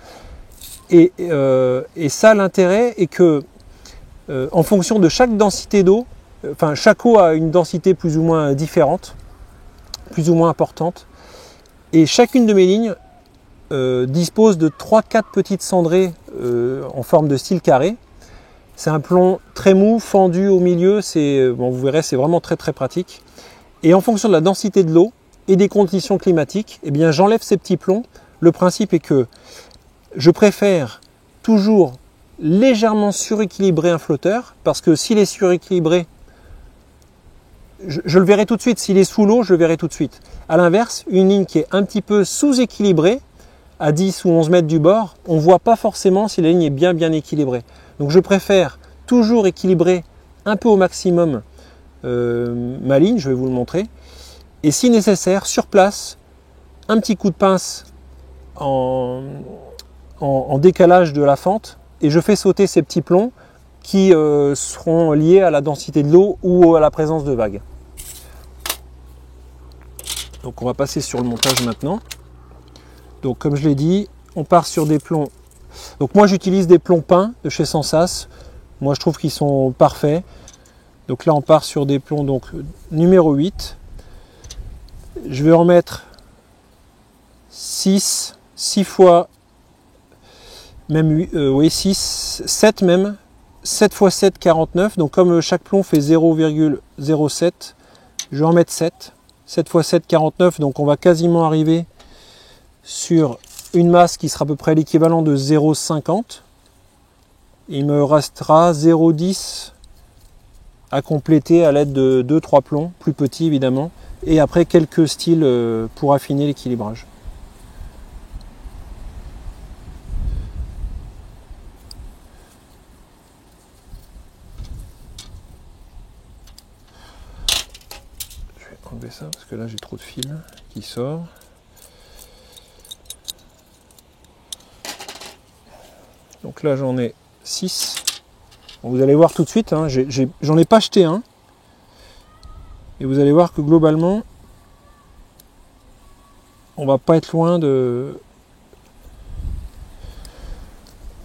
Et ça, l'intérêt est que en fonction de chaque densité d'eau, enfin chaque eau a une densité plus ou moins différente, plus ou moins importante, et chacune de mes lignes dispose de 3-4 petites cendrées en forme de style carré. C'est un plomb très mou, fendu au milieu, bon, vous verrez, c'est vraiment très très pratique. Et en fonction de la densité de l'eau et des conditions climatiques, eh bien j'enlève ces petits plombs. Le principe est que je préfère toujours légèrement suréquilibrer un flotteur, parce que s'il est suréquilibré, je le verrai tout de suite. S'il est sous l'eau, je le verrai tout de suite. A l'inverse, une ligne qui est un petit peu sous-équilibrée, à 10 ou 11 mètres du bord, on ne voit pas forcément si la ligne est bien équilibrée. Donc je préfère toujours équilibrer un peu au maximum ma ligne, je vais vous le montrer. Et si nécessaire, sur place, un petit coup de pince en décalage de la fente, et je fais sauter ces petits plombs qui seront liés à la densité de l'eau ou à la présence de vagues. Donc on va passer sur le montage maintenant. Donc comme je l'ai dit, on part sur des plombs. Donc moi j'utilise des plombs peints de chez Sensas. Moi je trouve qu'ils sont parfaits. Donc là on part sur des plombs donc numéro 8. Je vais en mettre 6 fois, même 8, 7 même, 7 x 7, 49. Donc comme chaque plomb fait 0,07, je vais en mettre 7. 7x7, 49, donc on va quasiment arriver sur une masse qui sera à peu près l'équivalent de 0,50. Il me restera 0,10 à compléter à l'aide de 2-3 plombs, plus petits évidemment, et après quelques styles pour affiner l'équilibrage. Je vais enlever ça parce que là j'ai trop de fil qui sort. Donc là j'en ai 6. Bon, vous allez voir tout de suite, hein, j'en ai pas acheté un. Et vous allez voir que globalement, on va pas être loin d'une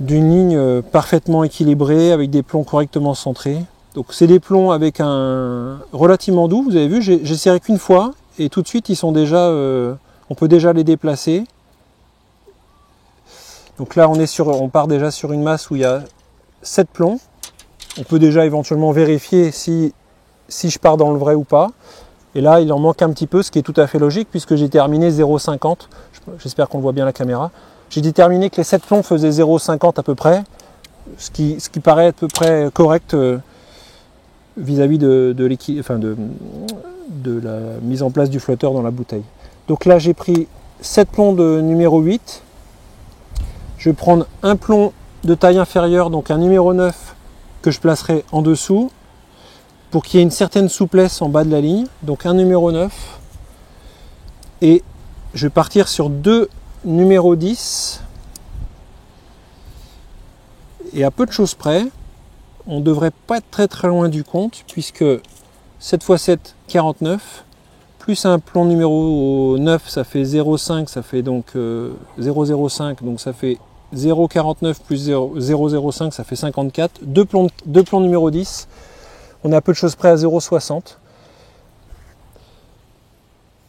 ligne parfaitement équilibrée, avec des plombs correctement centrés. Donc c'est des plombs avec un relativement doux, vous avez vu, j'ai serré qu'une fois, et tout de suite ils sont déjà, on peut déjà les déplacer. Donc là on part déjà sur une masse où il y a 7 plombs. On peut déjà éventuellement vérifier si je pars dans le vrai ou pas. Et là, il en manque un petit peu, ce qui est tout à fait logique, puisque j'ai terminé 0,50. J'espère qu'on voit bien la caméra. J'ai déterminé que les 7 plombs faisaient 0,50 à peu près, ce qui paraît à peu près correct vis-à-vis de la mise en place du flotteur dans la bouteille. Donc là, j'ai pris 7 plombs de numéro 8. Je vais prendre un plomb de taille inférieure, donc un numéro 9, que je placerai en dessous pour qu'il y ait une certaine souplesse en bas de la ligne, donc un numéro 9, et je vais partir sur 2 numéro 10, et à peu de choses près, on ne devrait pas être très loin du compte, puisque 7x7, 49, plus un plomb numéro 9, ça fait 0,5, ça fait donc 0,05, donc ça fait 0,49 plus 0,05, ça fait 54. Deux plombs numéro 10, on est à peu de choses près à 0,60.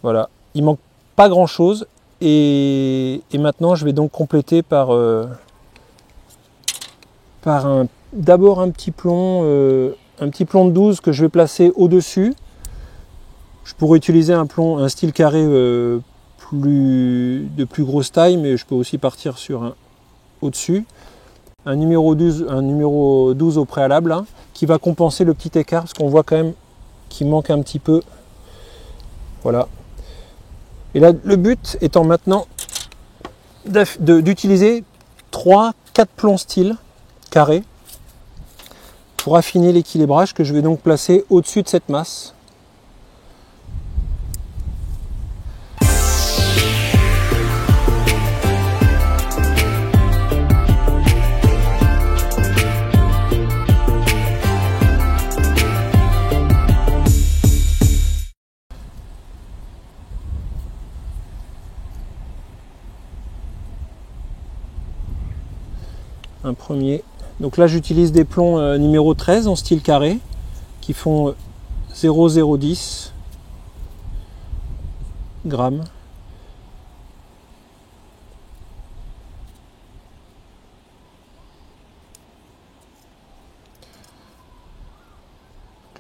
Voilà, il manque pas grand chose. Et maintenant, je vais donc compléter par d'abord un petit plomb de 12 que je vais placer au-dessus. Je pourrais utiliser un style carré de plus grosse taille, mais je peux aussi partir sur un au-dessus, un numéro 12 au préalable, hein, qui va compenser le petit écart, parce qu'on voit quand même qu'il manque un petit peu. Voilà. Et là, le but étant maintenant d'utiliser 3-4 plombs style carré pour affiner l'équilibrage, que je vais donc placer au-dessus de cette masse. Un premier. Donc là j'utilise des plombs numéro 13 en style carré qui font 0,010 grammes. Donc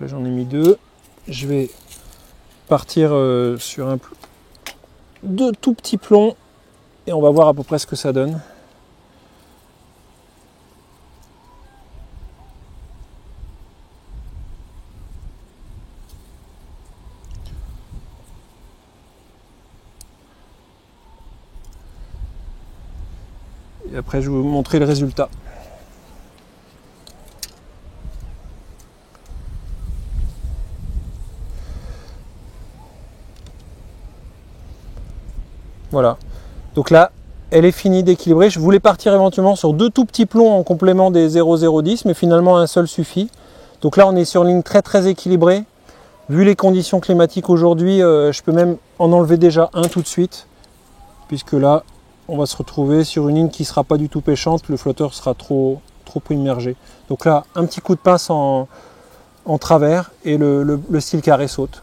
là j'en ai mis 2. Je vais partir sur deux tout petits plombs et on va voir à peu près ce que ça donne. Et après, je vais vous montrer le résultat. Voilà. Donc là, elle est finie d'équilibrer. Je voulais partir éventuellement sur 2 tout petits plombs en complément des 0,010, mais finalement un seul suffit. Donc là, on est sur une ligne très équilibrée. Vu les conditions climatiques aujourd'hui, je peux même en enlever déjà un tout de suite, puisque là, on va se retrouver sur une ligne qui ne sera pas du tout pêchante, le flotteur sera trop immergé. Donc là, un petit coup de pince en travers et le style carré saute.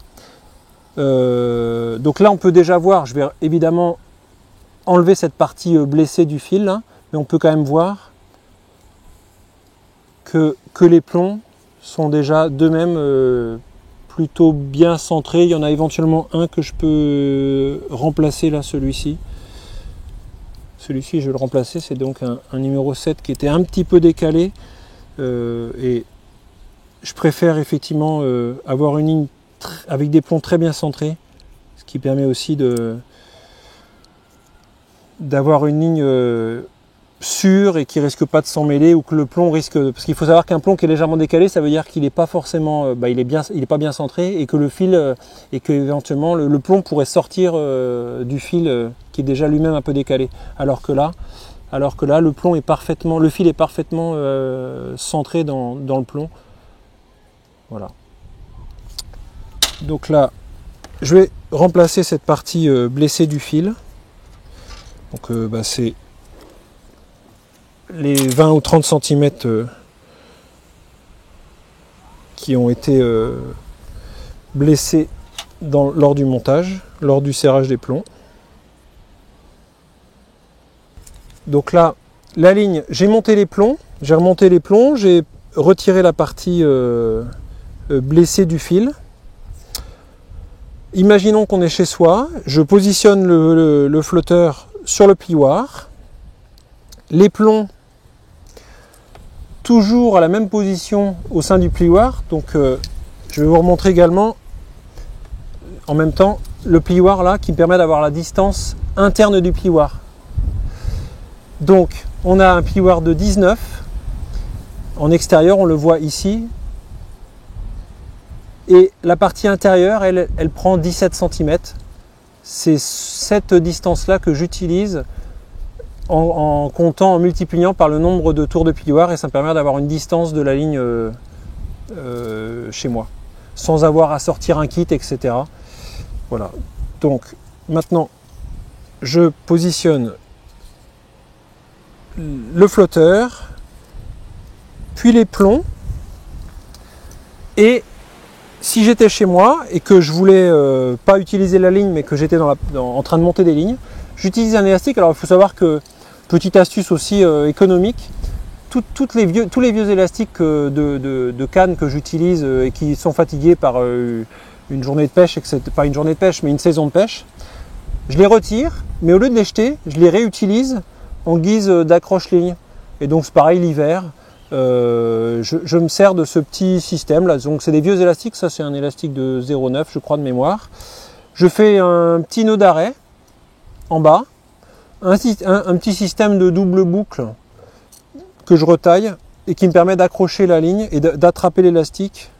Donc là, on peut déjà voir, je vais évidemment enlever cette partie blessée du fil, là, mais on peut quand même voir que les plombs sont déjà d'eux-mêmes plutôt bien centrés. Il y en a éventuellement un que je peux remplacer là, celui-ci. Celui-ci, je vais le remplacer, c'est donc un numéro 7 qui était un petit peu décalé. Et je préfère effectivement avoir une ligne avec des plombs très bien centrés, ce qui permet aussi d'avoir une ligne sûre et qui risque pas de s'en mêler, ou que le plomb risque... Parce qu'il faut savoir qu'un plomb qui est légèrement décalé, ça veut dire qu'il n'est pas forcément... il est pas bien centré, et que le fil... et que éventuellement le plomb pourrait sortir du fil qui est déjà lui-même un peu décalé. Alors que là, le plomb est parfaitement... Le fil est parfaitement centré dans le plomb. Voilà. Donc là, je vais remplacer cette partie blessée du fil. Donc c'est les 20 ou 30 cm qui ont été blessés lors du montage, lors du serrage des plombs. Donc là, la ligne, j'ai monté les plombs, j'ai remonté les plombs, j'ai retiré la partie blessée du fil. Imaginons qu'on est chez soi, je positionne le flotteur sur le plioir, les plombs toujours à la même position au sein du plioir. Donc je vais vous remontrer également en même temps le plioir là qui me permet d'avoir la distance interne du plioir. Donc on a un plioir de 19 en extérieur, on le voit ici, et la partie intérieure elle prend 17 cm. C'est cette distance là que j'utilise en comptant, en multipliant par le nombre de tours de plioir, et ça me permet d'avoir une distance de la ligne chez moi, sans avoir à sortir un kit, etc. Voilà. Donc maintenant, je positionne le flotteur, puis les plombs, et si j'étais chez moi et que je voulais pas utiliser la ligne, mais que j'étais en train de monter des lignes, j'utilise un élastique. Alors il faut savoir que, petite astuce aussi économique, tous les vieux élastiques de canne que j'utilise et qui sont fatigués par une journée de pêche, etc., pas une journée de pêche, mais une saison de pêche, je les retire, mais au lieu de les jeter, je les réutilise en guise d'accroche-ligne. Et donc c'est pareil l'hiver, je me sers de ce petit système là. Donc c'est des vieux élastiques, ça c'est un élastique de 0,9 je crois de mémoire. Je fais un petit nœud d'arrêt en bas, un petit système de double boucle que je retaille et qui me permet d'accrocher la ligne et d'attraper l'élastique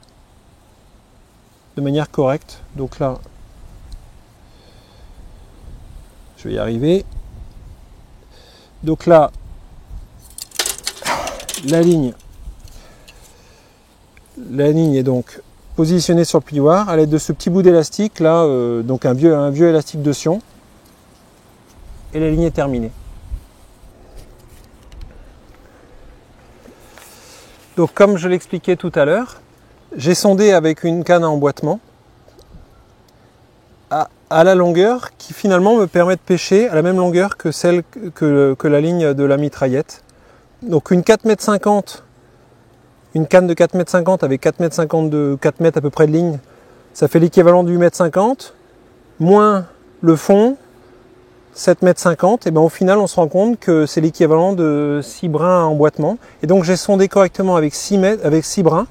de manière correcte. Donc là, je vais y arriver. Donc là, la ligne est donc positionnée sur le plioir à l'aide de ce petit bout d'élastique là, donc un vieux élastique de Sion. Et la ligne est terminée. Donc comme je l'expliquais tout à l'heure, j'ai sondé avec une canne à emboîtement à la longueur qui finalement me permet de pêcher à la même longueur que celle que la ligne de la mitraillette. Donc une 4,50 m, une canne de 4,50 m avec 4,50 m de 4 mètres à peu près de ligne, ça fait l'équivalent du 1,50 m, moins le fond, 7,50 m, et bien au final on se rend compte que c'est l'équivalent de 6 brins à emboîtement. Et donc j'ai sondé correctement avec 6 brins.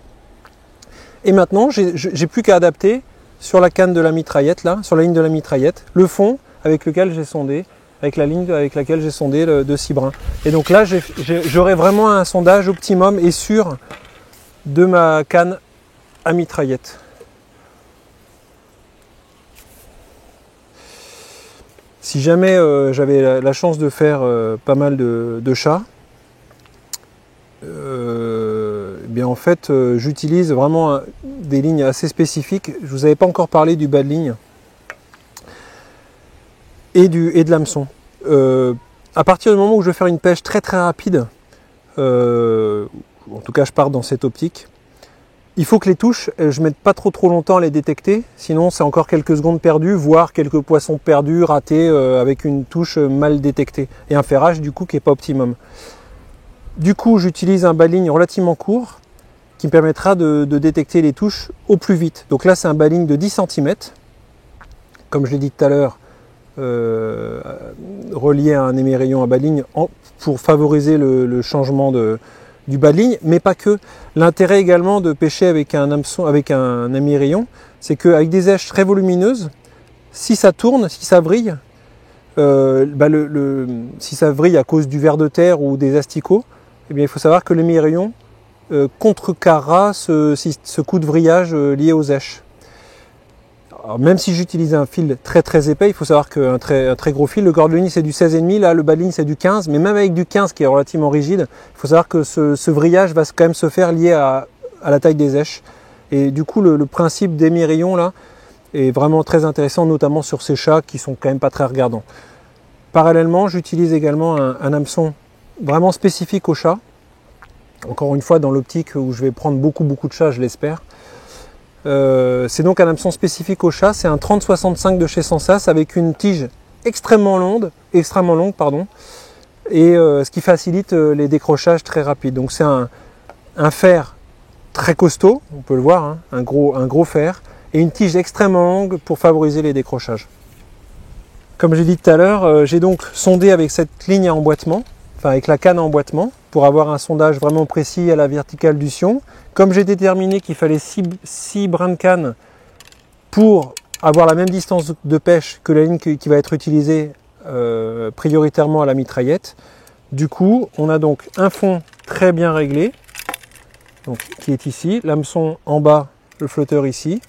Et maintenant j'ai plus qu'à adapter sur la canne de la mitraillette, là, sur la ligne de la mitraillette, le fond avec lequel j'ai sondé, avec la ligne avec laquelle j'ai sondé de 6 brins. Et donc là j'aurai vraiment un sondage optimum et sûr de ma canne à mitraillette. Si jamais j'avais la chance de faire pas mal de chats, bien en fait j'utilise vraiment des lignes assez spécifiques. Je vous avais pas encore parlé du bas de ligne et de l'hameçon. À partir du moment où je vais faire une pêche très très rapide, en tout cas je pars dans cette optique, il faut que les touches, je mette pas trop longtemps à les détecter, sinon c'est encore quelques secondes perdues, voire quelques poissons perdus, ratés, avec une touche mal détectée. Et un ferrage du coup qui n'est pas optimum. Du coup j'utilise un bas de ligne relativement court, qui me permettra de détecter les touches au plus vite. Donc là, c'est un balling de 10 cm. Comme je l'ai dit tout à l'heure, relié à un émerillon à balling pour favoriser le changement du balling, mais pas que. L'intérêt également de pêcher avec un hameçon, avec un émerillon, c'est qu'avec des éches très volumineuses, si ça tourne, si ça vrille, si ça vrille à cause du ver de terre ou des asticots, eh bien, il faut savoir que l'émerillon contrecarrera ce coup de vrillage lié aux éches. Alors, même si j'utilise un fil très épais, il faut savoir qu'un très gros fil, le cordelier c'est du 16,5, là le balling c'est du 15, mais même avec du 15 qui est relativement rigide, il faut savoir que ce vrillage va quand même se faire lié à la taille des éches. Et du coup le principe d'émerillon là est vraiment très intéressant, notamment sur ces chats qui sont quand même pas très regardants. Parallèlement, j'utilise également un hameçon vraiment spécifique aux chats. Encore une fois, dans l'optique où je vais prendre beaucoup de chats, je l'espère. C'est donc un hameçon spécifique au chat, c'est un 30-65 de chez Sensas avec une tige extrêmement longue, et ce qui facilite les décrochages très rapides. Donc c'est un fer très costaud, on peut le voir, hein, un gros fer, et une tige extrêmement longue pour favoriser les décrochages. Comme j'ai dit tout à l'heure, j'ai donc sondé avec cette ligne à emboîtement, enfin avec la canne à emboîtement, pour avoir un sondage vraiment précis à la verticale du sion. Comme j'ai déterminé qu'il fallait 6 brins de canne pour avoir la même distance de pêche que la ligne qui va être utilisée prioritairement à la mitraillette, du coup on a donc un fond très bien réglé, donc, qui est ici, l'hameçon en bas, le flotteur ici,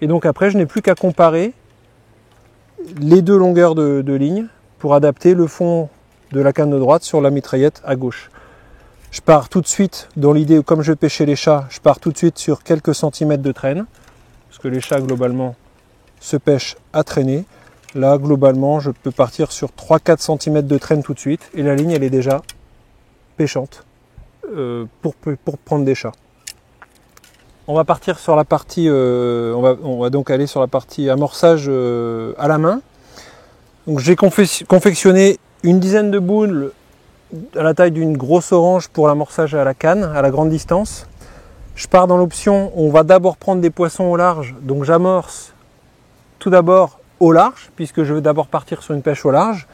et donc après je n'ai plus qu'à comparer les deux longueurs de ligne pour adapter le fond de la canne de droite sur la mitraillette à gauche. Je pars tout de suite, dans l'idée, comme je vais pêcher les chats, je pars tout de suite sur quelques centimètres de traîne, parce que les chats, globalement, se pêchent à traîner. Là, globalement, je peux partir sur 3-4 cm de traîne tout de suite, et la ligne, elle est déjà pêchante pour prendre des chats. On va partir sur la partie, on va donc aller sur la partie amorçage à la main. Donc j'ai confectionné une dizaine de boules à la taille d'une grosse orange pour l'amorçage à la canne, à la grande distance. Je pars dans l'option, on va d'abord prendre des poissons au large, donc j'amorce tout d'abord au large, puisque je vais d'abord partir sur une pêche au large.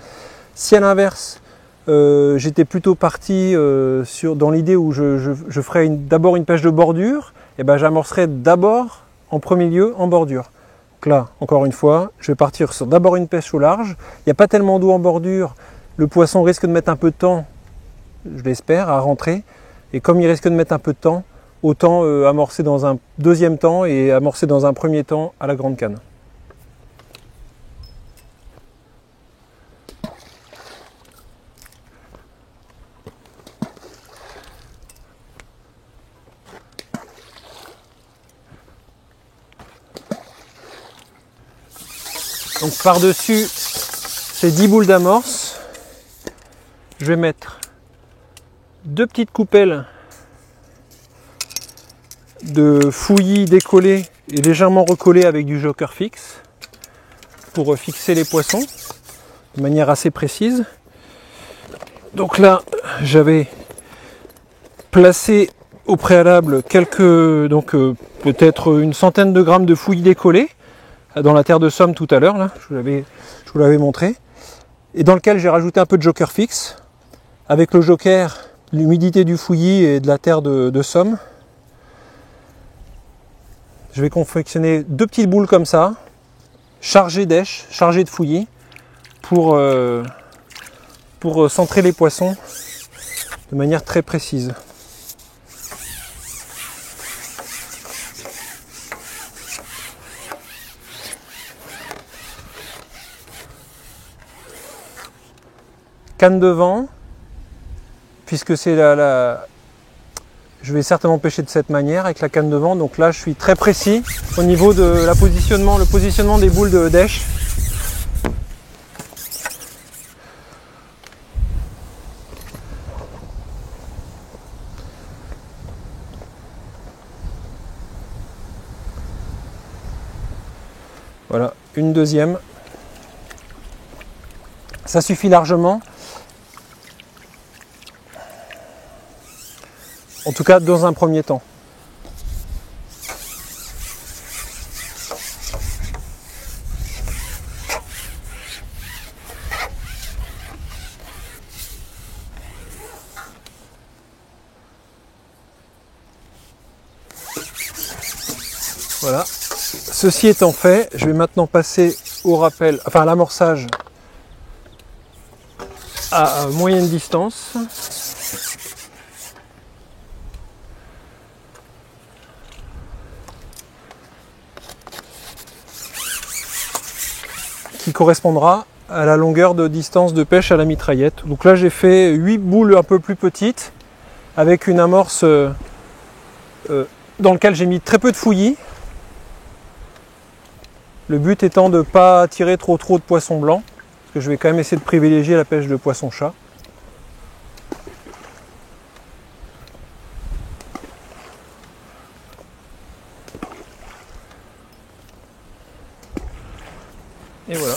Si à l'inverse, j'étais plutôt parti dans l'idée où je ferais d'abord une pêche de bordure, et ben j'amorcerai d'abord en premier lieu en bordure. Donc là, encore une fois, je vais partir sur d'abord une pêche au large. Il n'y a pas tellement d'eau en bordure. Le poisson risque de mettre un peu de temps, je l'espère, à rentrer. Et comme il risque de mettre un peu de temps, autant amorcer dans un deuxième temps et amorcer dans un premier temps à la grande canne. Donc par-dessus ces 10 boules d'amorce, je vais mettre 2 petites coupelles de fouillis décollés et légèrement recollés avec du joker fixe pour fixer les poissons de manière assez précise. Donc là, j'avais placé au préalable peut-être une centaine de grammes de fouillis décollés dans la terre de Somme tout à l'heure, là, je vous l'avais montré, et dans lequel j'ai rajouté un peu de joker fixe, avec le joker, l'humidité du fouillis et de la terre de Somme. Je vais confectionner 2 petites boules comme ça, chargées d'èches, chargées de fouillis, pour centrer les poissons de manière très précise. Canne de vent, puisque c'est je vais certainement pêcher de cette manière avec la canne de vent, donc là je suis très précis au niveau de le positionnement des boules d'èche. Voilà, une deuxième. Ça suffit largement. En tout cas, dans un premier temps. Voilà. Ceci étant fait, je vais maintenant passer au rappel, enfin à l'amorçage à moyenne distance. Qui correspondra à la longueur de distance de pêche à la mitraillette. Donc là j'ai fait 8 boules un peu plus petites avec une amorce dans laquelle j'ai mis très peu de fouillis. Le but étant de ne pas attirer trop de poissons blancs, parce que je vais quand même essayer de privilégier la pêche de poisson-chat. Et voilà.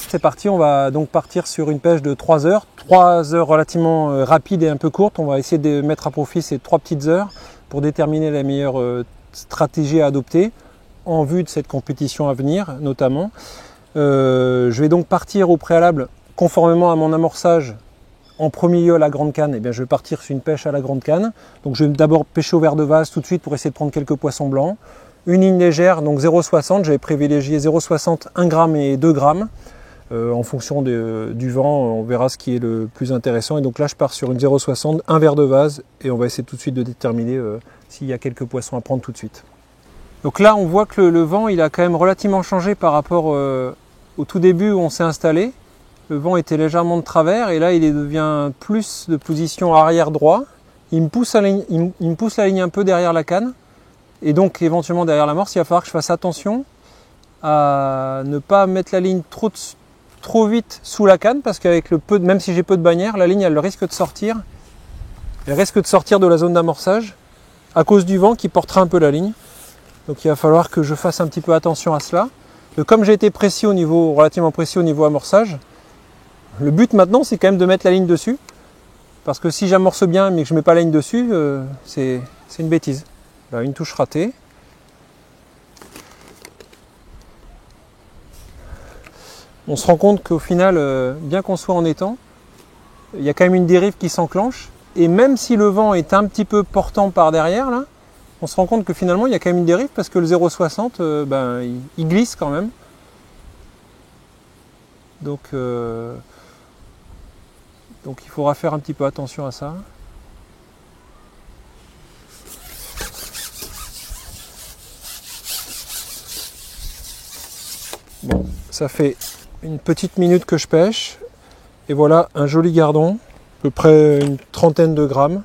C'est parti, on va donc partir sur une pêche de 3 heures. 3 heures relativement rapides et un peu courtes. On va essayer de mettre à profit ces 3 petites heures pour déterminer la meilleure stratégie à adopter en vue de cette compétition à venir notamment. Je vais donc partir au préalable, conformément à mon amorçage, en premier lieu à la grande canne. Eh bien, je vais partir sur une pêche à la grande canne. Donc je vais d'abord pêcher au verre de vase tout de suite pour essayer de prendre quelques poissons blancs. Une ligne légère, donc 0,60, j'avais privilégié 0,60, 1 g et 2 g. En fonction du vent, on verra ce qui est le plus intéressant. Et donc là, je pars sur une 0,60, un verre de vase, et on va essayer tout de suite de déterminer s'il y a quelques poissons à prendre tout de suite. Donc là, on voit que le vent, il a quand même relativement changé par rapport au tout début où on s'est installé. Le vent était légèrement de travers, et là, il devient plus de position arrière droit. Il me pousse la ligne un peu derrière la canne, et donc éventuellement derrière l'amorce. Il va falloir que je fasse attention à ne pas mettre la ligne trop vite sous la canne, parce qu'avec même si j'ai peu de bannière, la ligne elle risque de sortir. Elle risque de sortir de la zone d'amorçage à cause du vent qui portera un peu la ligne. Donc il va falloir que je fasse un petit peu attention à cela. Comme j'ai été relativement précis au niveau amorçage, le but maintenant c'est quand même de mettre la ligne dessus. Parce que si j'amorce bien mais que je ne mets pas la ligne dessus, c'est une bêtise. Là, une touche ratée. On se rend compte qu'au final, bien qu'on soit en étang, il y a quand même une dérive qui s'enclenche. Et même si le vent est un petit peu portant par derrière, là, on se rend compte que finalement, il y a quand même une dérive parce que le 0,60, il glisse quand même. Donc il faudra faire un petit peu attention à ça. Bon, ça fait une petite minute que je pêche. Et voilà un joli gardon, à peu près une trentaine de grammes.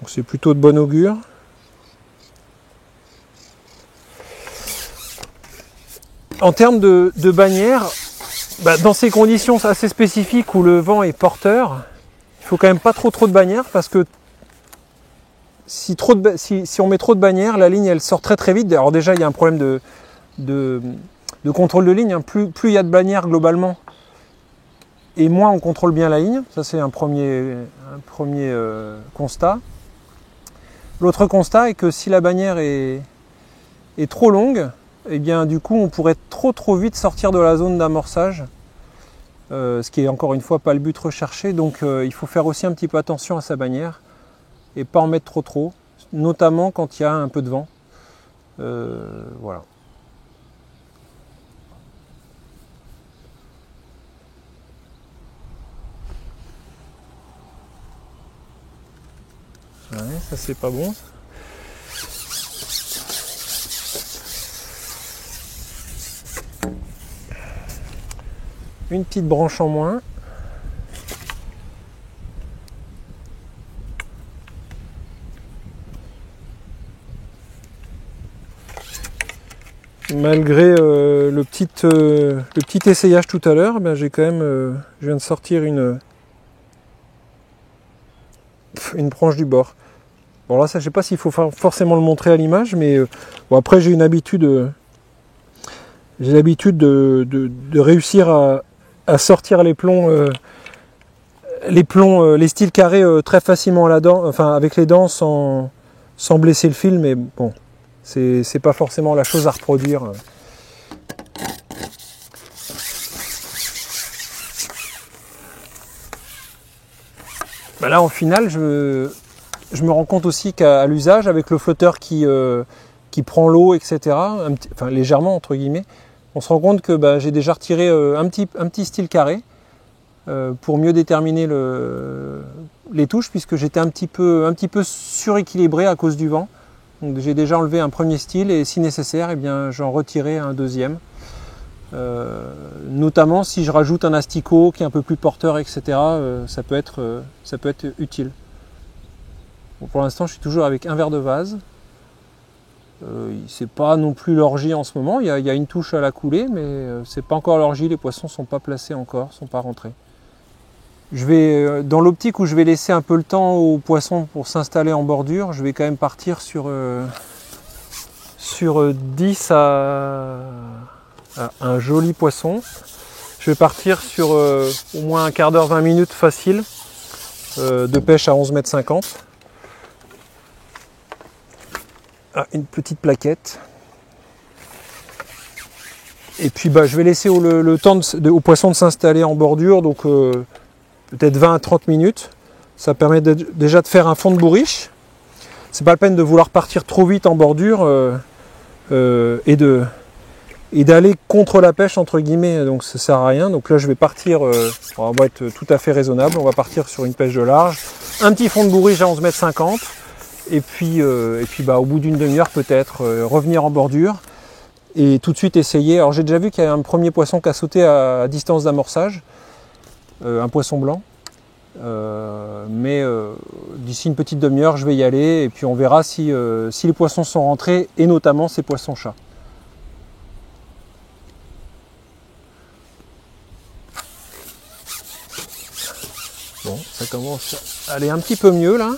Donc c'est plutôt de bon augure. En termes de bannière, dans ces conditions assez spécifiques où le vent est porteur, il faut quand même pas trop de bannière parce que si on met trop de bannière, la ligne elle sort très vite. Alors déjà il y a un problème de contrôle de ligne, hein. Plus il y a de bannière globalement, et moins on contrôle bien la ligne. Ça c'est un premier constat. L'autre constat est que si la bannière est trop longue, et bien du coup on pourrait trop vite sortir de la zone d'amorçage, ce qui est encore une fois pas le but recherché. Donc il faut faire aussi un petit peu attention à sa bannière et pas en mettre trop, notamment quand il y a un peu de vent. Voilà. Ouais, ça c'est pas bon. Une petite branche en moins. Malgré le petit essayage tout à l'heure, j'ai quand même, je viens de sortir une branche du bord. Bon là, ça, je sais pas s'il faut forcément le montrer à l'image, mais bon, après j'ai l'habitude de réussir à sortir les plombs, les styles carrés très facilement avec les dents sans blesser le fil, mais bon. C'est pas forcément la chose à reproduire. Là, en final, je me rends compte aussi qu'à l'usage, avec le flotteur qui prend l'eau, etc., enfin légèrement entre guillemets, on se rend compte que j'ai déjà retiré un petit style carré pour mieux déterminer les touches, puisque j'étais un petit peu suréquilibré à cause du vent. Donc j'ai déjà enlevé un premier style et si nécessaire, eh bien, j'en retirerai un deuxième. Notamment si je rajoute un asticot qui est un peu plus porteur, etc., ça peut être utile. Bon, pour l'instant, je suis toujours avec un verre de vase. C'est pas non plus l'orgie en ce moment, il y a une touche à la coulée, mais c'est pas encore l'orgie, les poissons sont pas placés encore, sont pas rentrés. Je vais, dans l'optique où je vais laisser un peu le temps aux poissons pour s'installer en bordure, je vais quand même partir sur 10 à un joli poisson. Je vais partir sur au moins un quart d'heure, 20 minutes facile de pêche à 11,50 m. Ah, une petite plaquette. Et puis je vais laisser le temps aux poissons de s'installer en bordure, donc peut-être 20 à 30 minutes. Ça permet déjà de faire un fond de bourriche. C'est pas la peine de vouloir partir trop vite en bordure et d'aller contre la pêche entre guillemets, donc ça sert à rien. Donc là je vais partir, on va être tout à fait raisonnable, on va partir sur une pêche de large, un petit fond de bourriche à 11,50 m. Et puis au bout d'une demi-heure peut-être revenir en bordure et tout de suite essayer. Alors j'ai déjà vu qu'il y a un premier poisson qui a sauté à distance d'amorçage, un poisson blanc, mais d'ici une petite demi-heure je vais y aller et puis on verra si les poissons sont rentrés et notamment ces poissons-chats. Bon, ça commence à aller un petit peu mieux là.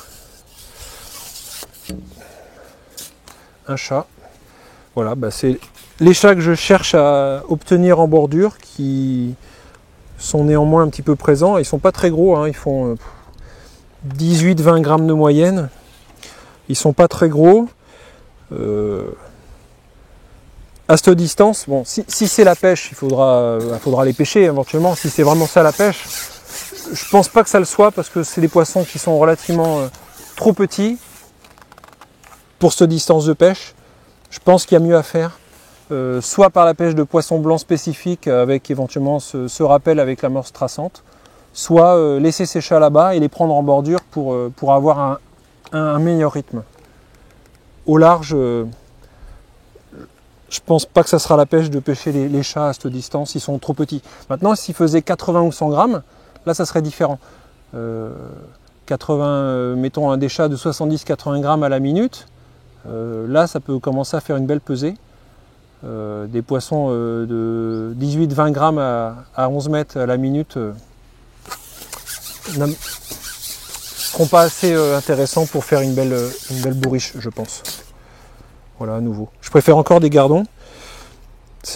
Un chat. Voilà, c'est les chats que je cherche à obtenir en bordure qui sont néanmoins un petit peu présents. Ils sont pas très gros, hein, ils font 18-20 grammes de moyenne. Ils sont pas très gros. À cette distance, bon, si c'est la pêche, il faudra les pêcher éventuellement. Si c'est vraiment ça la pêche, je pense pas que ça le soit parce que c'est des poissons qui sont relativement trop petits pour cette distance de pêche. Je pense qu'il y a mieux à faire, soit par la pêche de poissons blancs spécifiques avec éventuellement ce rappel avec l'amorce traçante, soit laisser ces chats là-bas et les prendre en bordure pour avoir un meilleur rythme. Au large, je pense pas que ça sera la pêche de pêcher les chats à cette distance, ils sont trop petits. Maintenant, s'ils faisaient 80 ou 100 grammes, là ça serait différent. mettons un des chats de 70-80 grammes à la minute, là ça peut commencer à faire une belle pesée. Des poissons de 18-20 grammes à 11 mètres à la minute ne seront pas assez intéressants pour faire une belle bourriche, je pense. Voilà, à nouveau. Je préfère encore des gardons.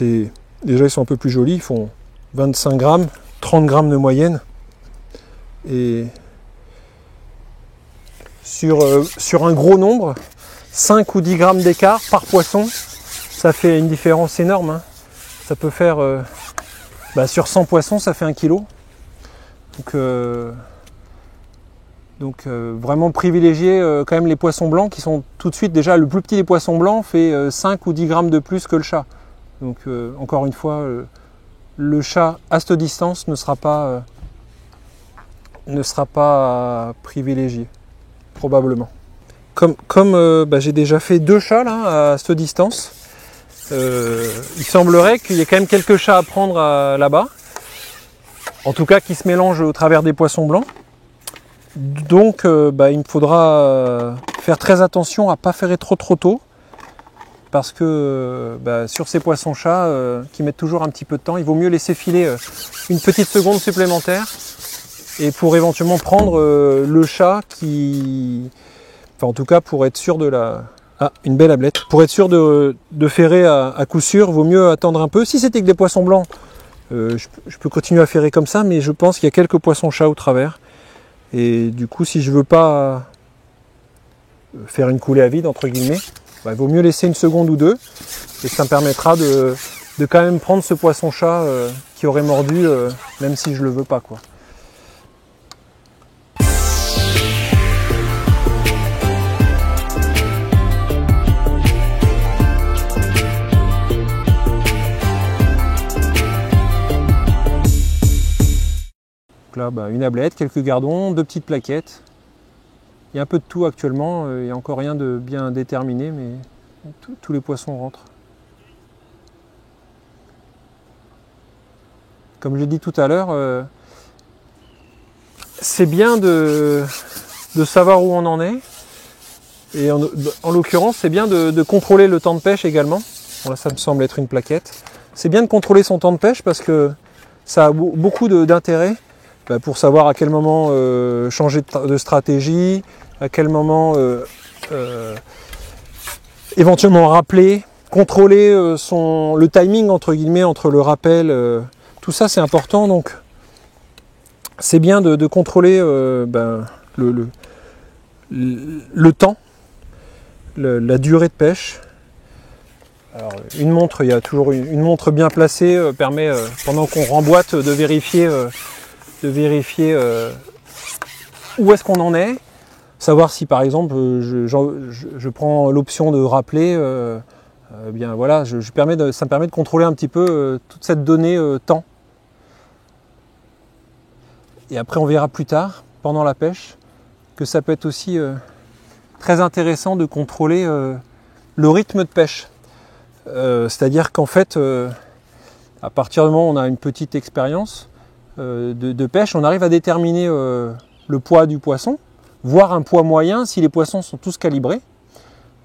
Déjà ils sont un peu plus jolis, ils font 25 grammes, 30 grammes de moyenne. Et sur un gros nombre, 5 ou 10 grammes d'écart par poisson, ça fait une différence énorme. Hein. Ça peut faire, sur 100 poissons, ça fait 1 kg. Donc vraiment privilégier quand même les poissons blancs qui sont tout de suite, déjà le plus petit des poissons blancs fait 5 ou 10 grammes de plus que le chat. Donc encore une fois, le chat à cette distance ne sera pas privilégié, probablement. Comme j'ai déjà fait 2 chats là, à cette distance, il semblerait qu'il y ait quand même quelques chats à prendre là-bas, en tout cas qui se mélangent au travers des poissons blancs. Donc il me faudra faire très attention à ne pas ferrer trop tôt, parce que sur ces poissons-chats qui mettent toujours un petit peu de temps, il vaut mieux laisser filer une petite seconde supplémentaire et pour éventuellement prendre le chat en tout cas pour être sûr de la... Ah, une belle ablette. Pour être sûr de ferrer à coup sûr, vaut mieux attendre un peu. Si c'était que des poissons blancs, je peux continuer à ferrer comme ça, mais je pense qu'il y a quelques poissons-chats au travers. Et du coup, si je veux pas faire une coulée à vide, entre guillemets, il vaut mieux laisser une seconde ou deux. Et ça me permettra de quand même prendre ce poisson-chat qui aurait mordu, même si je le veux pas, quoi. là, une ablette, quelques gardons, 2 petites plaquettes. Il y a un peu de tout actuellement, il n'y a encore rien de bien déterminé, mais tous les poissons rentrent. Comme je l'ai dit tout à l'heure, c'est bien de savoir où on en est. Et en l'occurrence, c'est bien de contrôler le temps de pêche également. Bon, là, ça me semble être une plaquette. C'est bien de contrôler son temps de pêche parce que ça a beaucoup d'intérêt pour savoir à quel moment changer de stratégie, à quel moment éventuellement rappeler, contrôler le timing entre guillemets entre le rappel. Tout ça, c'est important. Donc, c'est bien de contrôler le temps, la durée de pêche. Alors, une montre, il y a toujours une montre bien placée, permet, pendant qu'on remboîte, de vérifier où est-ce qu'on en est. Savoir si, par exemple, je prends l'option de rappeler, bien voilà, ça me permet de contrôler un petit peu toute cette donnée temps. Et après, on verra plus tard, pendant la pêche, que ça peut être aussi très intéressant de contrôler le rythme de pêche. C'est-à-dire qu'en fait, à partir du moment où on a une petite expérience de pêche, on arrive à déterminer le poids du poisson, voire un poids moyen si les poissons sont tous calibrés.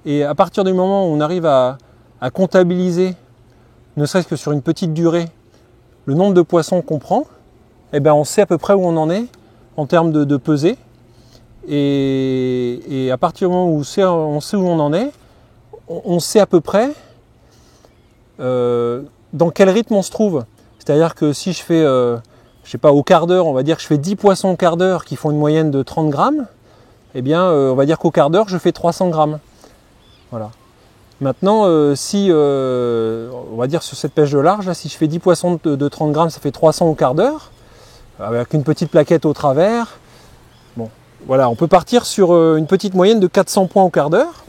Et à partir du moment où on arrive à comptabiliser, ne serait-ce que sur une petite durée, le nombre de poissons qu'on prend, eh ben on sait à peu près où on en est en termes de pesée. Et à partir du moment où on sait où on en est, on sait à peu près dans quel rythme on se trouve. C'est-à-dire que si je fais, je sais pas, au quart d'heure, on va dire que je fais 10 poissons au quart d'heure qui font une moyenne de 30 grammes, eh bien on va dire qu'au quart d'heure je fais 300 grammes. Voilà. Maintenant, si, on va dire sur cette pêche de large, là, si je fais 10 poissons de 30 grammes, ça fait 300 au quart d'heure, avec une petite plaquette au travers. Bon, voilà, on peut partir sur une petite moyenne de 400 points au quart d'heure.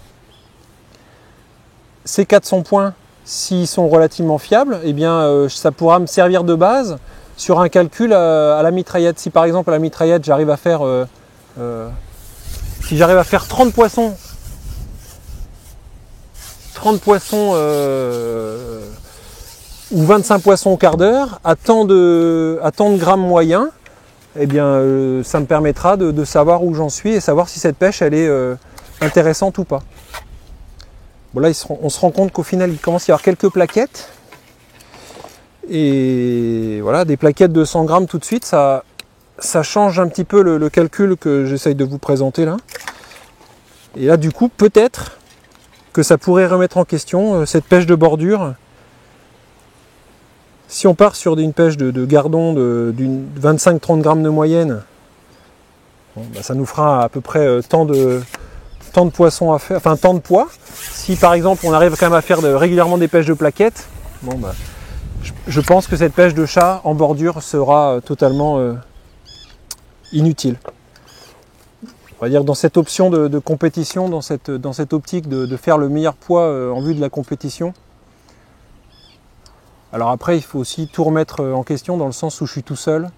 Ces 400 points, s'ils sont relativement fiables, eh bien, ça pourra me servir de base sur un calcul à la mitraillette. Si par exemple à la mitraillette, j'arrive à faire, si j'arrive à faire 30 poissons ou 25 poissons au quart d'heure à tant de grammes moyens, eh bien, ça me permettra de savoir où j'en suis et savoir si cette pêche elle est intéressante ou pas. Bon, là, on se rend compte qu'au final, il commence à y avoir quelques plaquettes. Et voilà, des plaquettes de 100 grammes tout de suite, ça change un petit peu le calcul que j'essaye de vous présenter là. Et là, du coup, peut-être que ça pourrait remettre en question cette pêche de bordure. Si on part sur une pêche de gardon d'une 25-30 grammes de moyenne, bon, ça nous fera à peu près tant de poissons à faire, enfin tant de poids. Si par exemple on arrive quand même à faire régulièrement des pêches de plaquettes, bon, je pense que cette pêche de chat en bordure sera totalement inutile. On va dire dans cette option de compétition, dans cette optique de faire le meilleur poids en vue de la compétition. Alors après, il faut aussi tout remettre en question dans le sens où je suis tout seul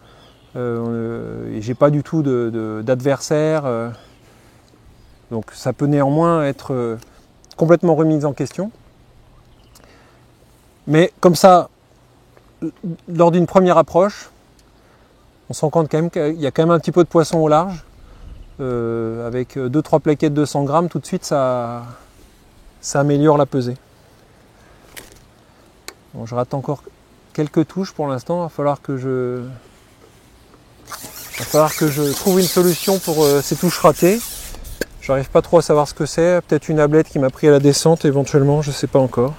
et j'ai pas du tout d'adversaire. Donc ça peut néanmoins être complètement remis en question. Mais comme ça, lors d'une première approche, on se rend compte quand même qu'il y a quand même un petit peu de poisson au large. Avec 2-3 plaquettes de 100 grammes, tout de suite ça améliore la pesée. Bon, je rate encore quelques touches pour l'instant, il va falloir que je trouve une solution pour ces touches ratées. J'arrive pas trop à savoir ce que c'est, peut-être une ablette qui m'a pris à la descente éventuellement, je sais pas encore.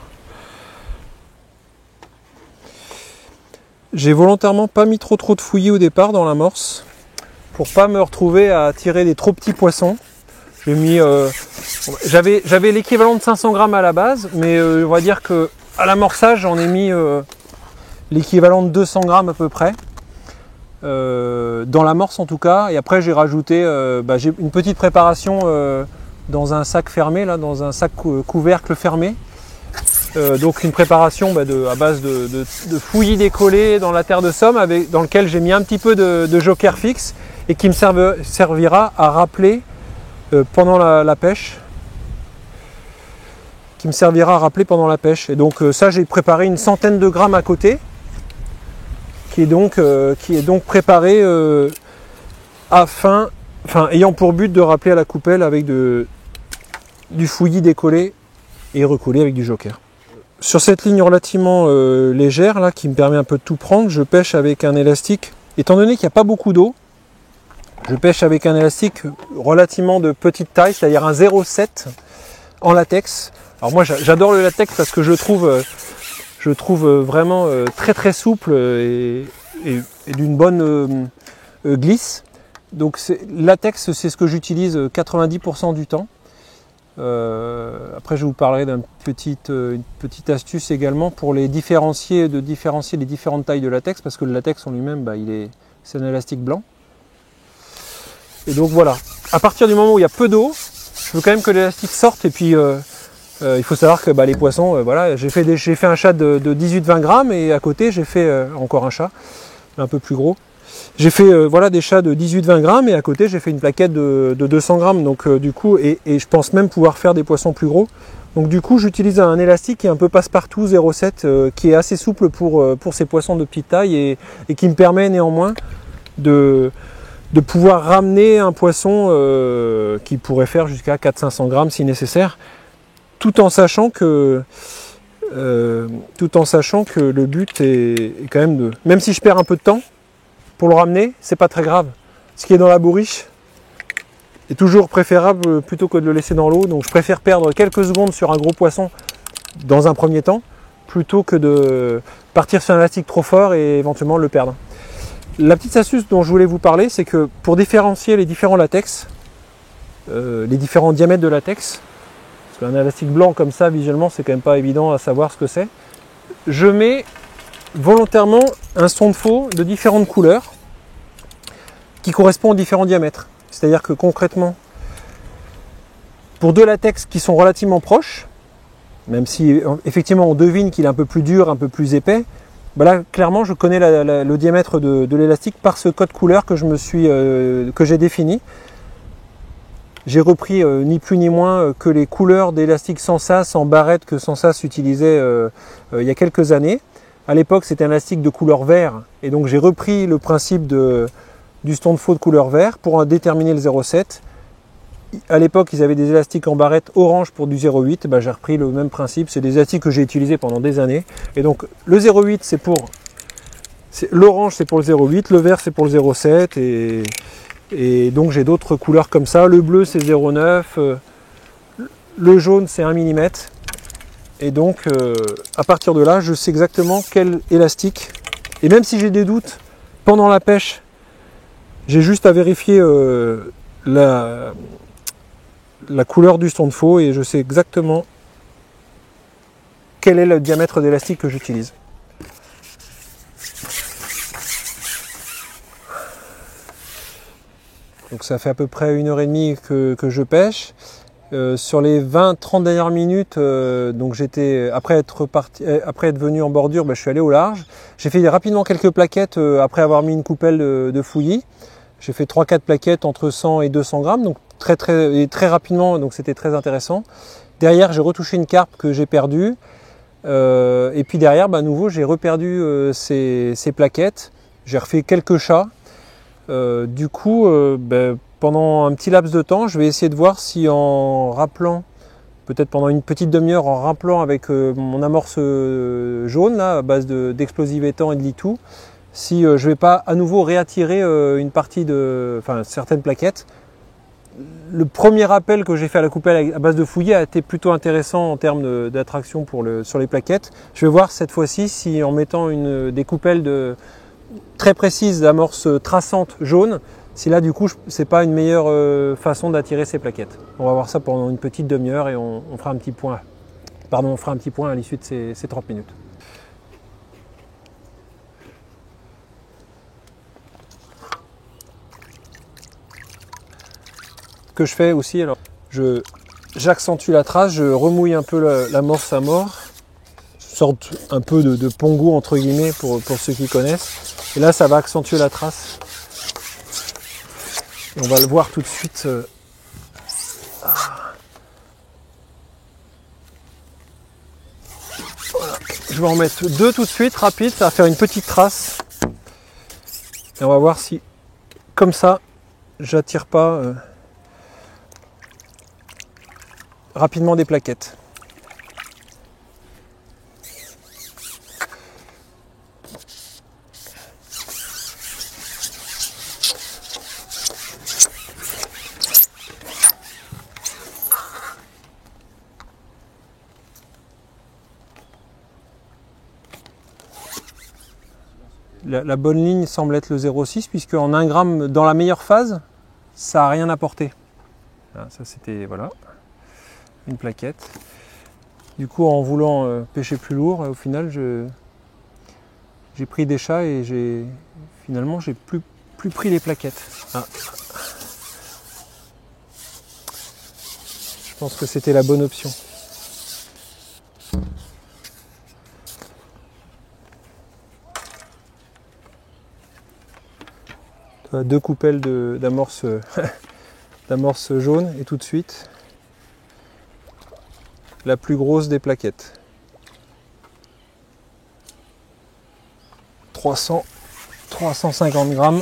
J'ai volontairement pas mis trop de fouillis au départ dans l'amorce pour pas me retrouver à tirer des trop petits poissons. J'ai mis, j'avais l'équivalent de 500 grammes à la base, mais on va dire que à l'amorçage j'en ai mis l'équivalent de 200 grammes à peu près. Dans l'amorce en tout cas, et après j'ai rajouté j'ai une petite préparation dans un sac fermé, là, dans un sac couvercle fermé. Donc une préparation à base de fouillis décollés dans la terre de Somme, dans lequel j'ai mis un petit peu de joker fixe et qui me servira à rappeler pendant la pêche. Et donc ça, j'ai préparé une centaine de grammes à côté, qui est donc préparé ayant pour but de rappeler à la coupelle avec du fouillis décollé et recollé avec du joker. Sur cette ligne relativement légère là, qui me permet un peu de tout prendre, je pêche avec un élastique. Étant donné qu'il n'y a pas beaucoup d'eau, je pêche avec un élastique relativement de petite taille, c'est-à-dire un 0,7 en latex. Alors moi j'adore le latex parce que je trouve vraiment très très souple et d'une bonne glisse. Donc latex, c'est ce que j'utilise 90% du temps. Après je vous parlerai d'une petite astuce également pour de différencier les différentes tailles de latex, parce que le latex en lui-même c'est un élastique blanc. Et donc voilà, à partir du moment où il y a peu d'eau, je veux quand même que l'élastique sorte. Et puis il faut savoir que les poissons, voilà, j'ai fait un chat de 18-20 grammes et à côté j'ai fait encore un chat un peu plus gros. J'ai fait des chats de 18-20 grammes et à côté j'ai fait une plaquette de 200 grammes. Donc du coup, et je pense même pouvoir faire des poissons plus gros. Donc du coup j'utilise un élastique qui est un peu passe-partout 0,7 qui est assez souple pour ces poissons de petite taille et qui me permet néanmoins de pouvoir ramener un poisson qui pourrait faire jusqu'à 400-500 grammes si nécessaire, tout en sachant que le but est quand même même si je perds un peu de temps pour le ramener, c'est pas très grave. Ce qui est dans la bourriche est toujours préférable plutôt que de le laisser dans l'eau. Donc je préfère perdre quelques secondes sur un gros poisson dans un premier temps, plutôt que de partir sur un élastique trop fort et éventuellement le perdre. La petite astuce dont je voulais vous parler, c'est que pour différencier les différents latex, les différents diamètres de latex, parce qu'un élastique blanc comme ça, visuellement, c'est quand même pas évident à savoir ce que c'est, je mets volontairement un son de faux de différentes couleurs qui correspond aux différents diamètres. C'est-à-dire que concrètement, pour deux latex qui sont relativement proches, même si effectivement on devine qu'il est un peu plus dur, un peu plus épais, là clairement je connais le diamètre de l'élastique par ce code couleur que j'ai défini. J'ai repris ni plus ni moins que les couleurs d'élastique sans sas en barrette que Sensas utilisait il y a quelques années. À l'époque, c'était un élastique de couleur vert, et donc j'ai repris le principe du stand faux de couleur vert pour déterminer le 0,7. À l'époque, ils avaient des élastiques en barrette orange pour du 0,8. J'ai repris le même principe. C'est des élastiques que j'ai utilisés pendant des années. Et donc, le 0,8, l'orange, c'est pour le 0,8, le vert, c'est pour le 0,7, et donc j'ai d'autres couleurs comme ça. Le bleu, c'est 0,9, le jaune, c'est 1 mm. Et donc, à partir de là, je sais exactement quel élastique. Et même si j'ai des doutes pendant la pêche, j'ai juste à vérifier la couleur du stand faux et je sais exactement quel est le diamètre d'élastique que j'utilise. Donc ça fait à peu près 1h30 que je pêche. Sur les 20-30 dernières minutes, donc après être venu en bordure, je suis allé au large. J'ai fait rapidement quelques plaquettes après avoir mis une coupelle de fouillis. J'ai fait 3-4 plaquettes entre 100 et 200 grammes, donc très rapidement, donc c'était très intéressant. Derrière, j'ai retouché une carpe que j'ai perdue. Et puis derrière, à nouveau, j'ai reperdu ces plaquettes. J'ai refait quelques chats. Du coup, pendant un petit laps de temps, je vais essayer de voir si en rappelant, peut-être pendant une petite demi-heure, en rappelant avec mon amorce jaune là, à base d'explosif étang et de litou, si je ne vais pas à nouveau réattirer une partie certaines plaquettes. Le premier appel que j'ai fait à la coupelle à base de fouillis a été plutôt intéressant en termes d'attraction sur les plaquettes. Je vais voir cette fois-ci si en mettant des coupelles très précises d'amorce traçante jaune, si là du coup c'est pas une meilleure façon d'attirer ces plaquettes. On va voir ça pendant une petite demi-heure et on fera un petit point. On fera un petit point à l'issue de ces 30 minutes. Ce que je fais aussi, alors j'accentue la trace, je remouille un peu l'amorce à mort sorte un peu de pongo entre guillemets pour ceux qui connaissent. Et là ça va accentuer la trace. Et on va le voir tout de suite. Voilà. Je vais en mettre 2 tout de suite, rapide, ça va faire une petite trace. Et on va voir si, comme ça, j'attire pas rapidement des plaquettes. La bonne ligne semble être le 0,6 puisque en 1 gramme dans la meilleure phase, ça n'a rien apporté. Ça c'était voilà une plaquette. Du coup en voulant pêcher plus lourd, au final j'ai pris des chats et finalement j'ai plus pris les plaquettes. Je pense que c'était la bonne option. Deux coupelles d'amorce jaune et tout de suite la plus grosse des plaquettes. 350 grammes.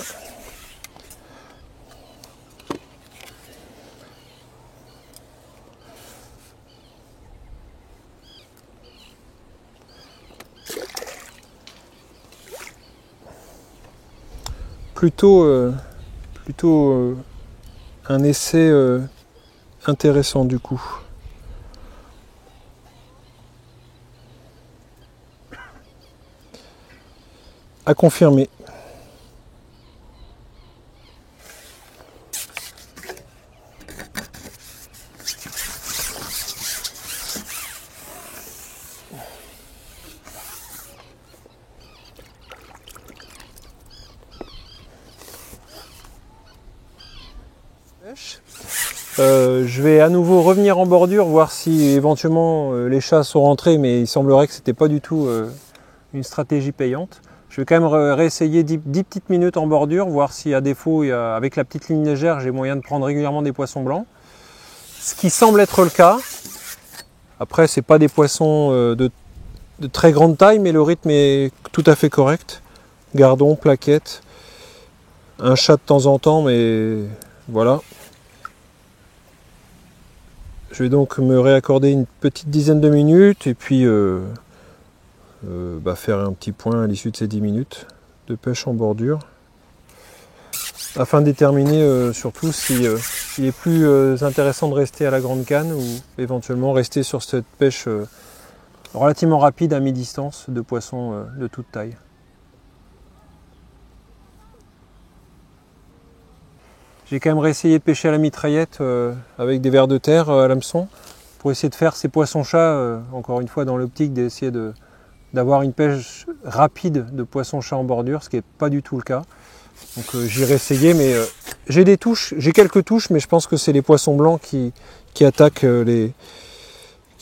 Plutôt un essai intéressant du coup. À confirmer. Je vais à nouveau revenir en bordure, voir si éventuellement les chats sont rentrés, mais il semblerait que c'était pas du tout une stratégie payante. Je vais quand même réessayer 10 petites minutes en bordure, voir si à défaut, avec la petite ligne légère, j'ai moyen de prendre régulièrement des poissons blancs. Ce qui semble être le cas. Après, c'est pas des poissons de très grande taille, mais le rythme est tout à fait correct. Gardons, plaquettes, un chat de temps en temps, mais voilà. Je vais donc me réaccorder une petite dizaine de minutes et puis faire un petit point à l'issue de ces 10 minutes de pêche en bordure afin de déterminer surtout s'il est plus intéressant de rester à la grande canne ou éventuellement rester sur cette pêche relativement rapide à mi-distance de poissons de toute taille. J'ai quand même réessayé de pêcher à la mitraillette avec des vers de terre à l'hameçon pour essayer de faire ces poissons-chats, encore une fois dans l'optique d'essayer d'avoir une pêche rapide de poissons-chats en bordure, ce qui n'est pas du tout le cas. Donc j'ai réessayé, mais j'ai des touches, j'ai quelques touches, mais je pense que c'est les poissons blancs qui attaquent les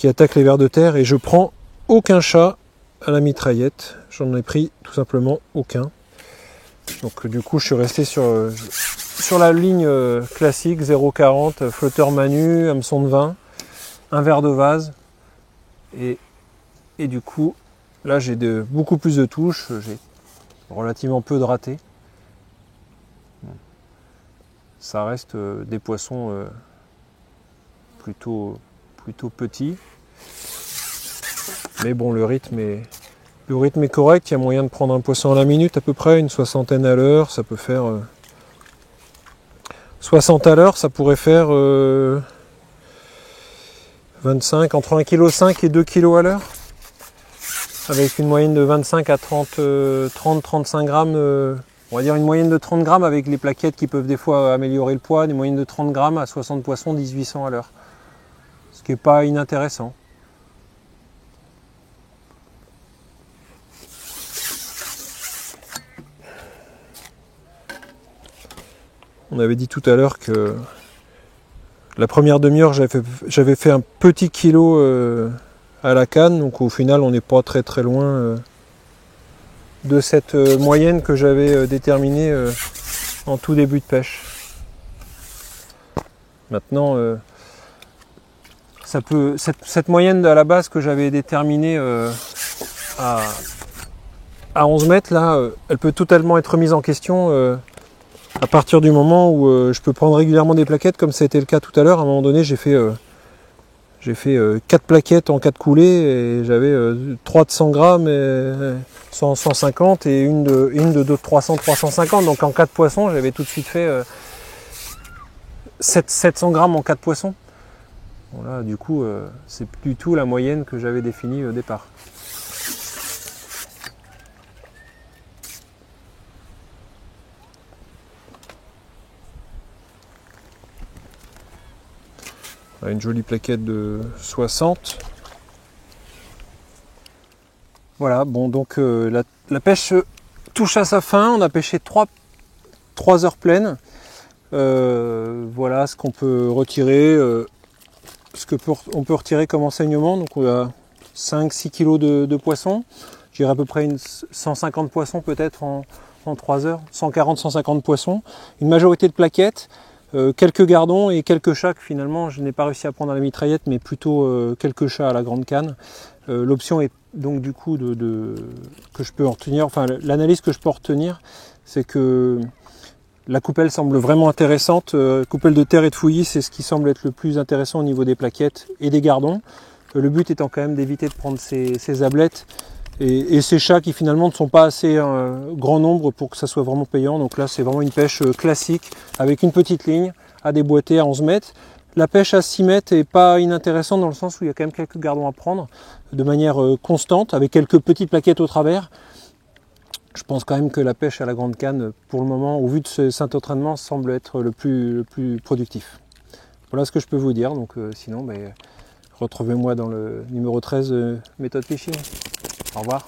vers de terre et je prends aucun chat à la mitraillette. J'en ai pris tout simplement aucun. Donc du coup je suis resté sur la ligne classique 0,40, flotteur manu, hameçon de 20, un verre de vase et du coup là j'ai beaucoup plus de touches, j'ai relativement peu de ratés. Ça reste des poissons plutôt petits, mais bon le rythme est correct, il y a moyen de prendre un poisson à la minute à peu près, une soixantaine à l'heure, ça peut faire 60 à l'heure, ça pourrait faire 25, entre 1,5 kg et 2 kg à l'heure, avec une moyenne de 25 à 30-35 grammes, on va dire une moyenne de 30 grammes avec les plaquettes qui peuvent des fois améliorer le poids, des moyennes de 30 grammes à 60 poissons, 1800 à l'heure, ce qui n'est pas inintéressant. On avait dit tout à l'heure que la première demi-heure, j'avais fait un petit kilo à la canne. Donc au final on n'est pas très très loin de cette moyenne que j'avais déterminée en tout début de pêche. Maintenant cette moyenne à la base que j'avais déterminée à 11 mètres là, elle peut totalement être remise en question à partir du moment où je peux prendre régulièrement des plaquettes, comme ça a été le cas tout à l'heure. À un moment donné, j'ai fait 4 plaquettes en 4 coulées et j'avais 3 de 100 grammes, et 150 et une de 300, 350. Donc en 4 poissons, j'avais tout de suite fait 700 grammes en 4 poissons. Bon, là, du coup, c'est plus du tout la moyenne que j'avais définie au départ. Une jolie plaquette de 60. Voilà, bon, donc la pêche touche à sa fin. On a pêché 3 heures pleines. Voilà ce qu'on peut retirer, on peut retirer comme enseignement. Donc on a 5-6 kg de poissons. Je dirais à peu près 150 poissons peut-être en 3 heures. 140-150 poissons. Une majorité de plaquettes. Quelques gardons et quelques chats que finalement je n'ai pas réussi à prendre à la mitraillette, mais plutôt quelques chats à la grande canne. L'option est donc du coup que je peux en retenir, enfin l'analyse que je peux en retenir, c'est que la coupelle semble vraiment intéressante. Coupelle de terre et de fouillis, c'est ce qui semble être le plus intéressant au niveau des plaquettes et des gardons. Le but étant quand même d'éviter de prendre ces ablettes et ces chats qui finalement ne sont pas assez grand nombre pour que ça soit vraiment payant. Donc là c'est vraiment une pêche classique avec une petite ligne à déboîter à 11 mètres. La pêche à 6 mètres est pas inintéressante dans le sens où il y a quand même quelques gardons à prendre de manière constante avec quelques petites plaquettes au travers. Je pense quand même que la pêche à la grande canne pour le moment au vu de cet entraînement semble être le plus productif. Voilà ce que je peux vous dire. Donc sinon retrouvez-moi dans le numéro 13 méthode fishing. Au revoir.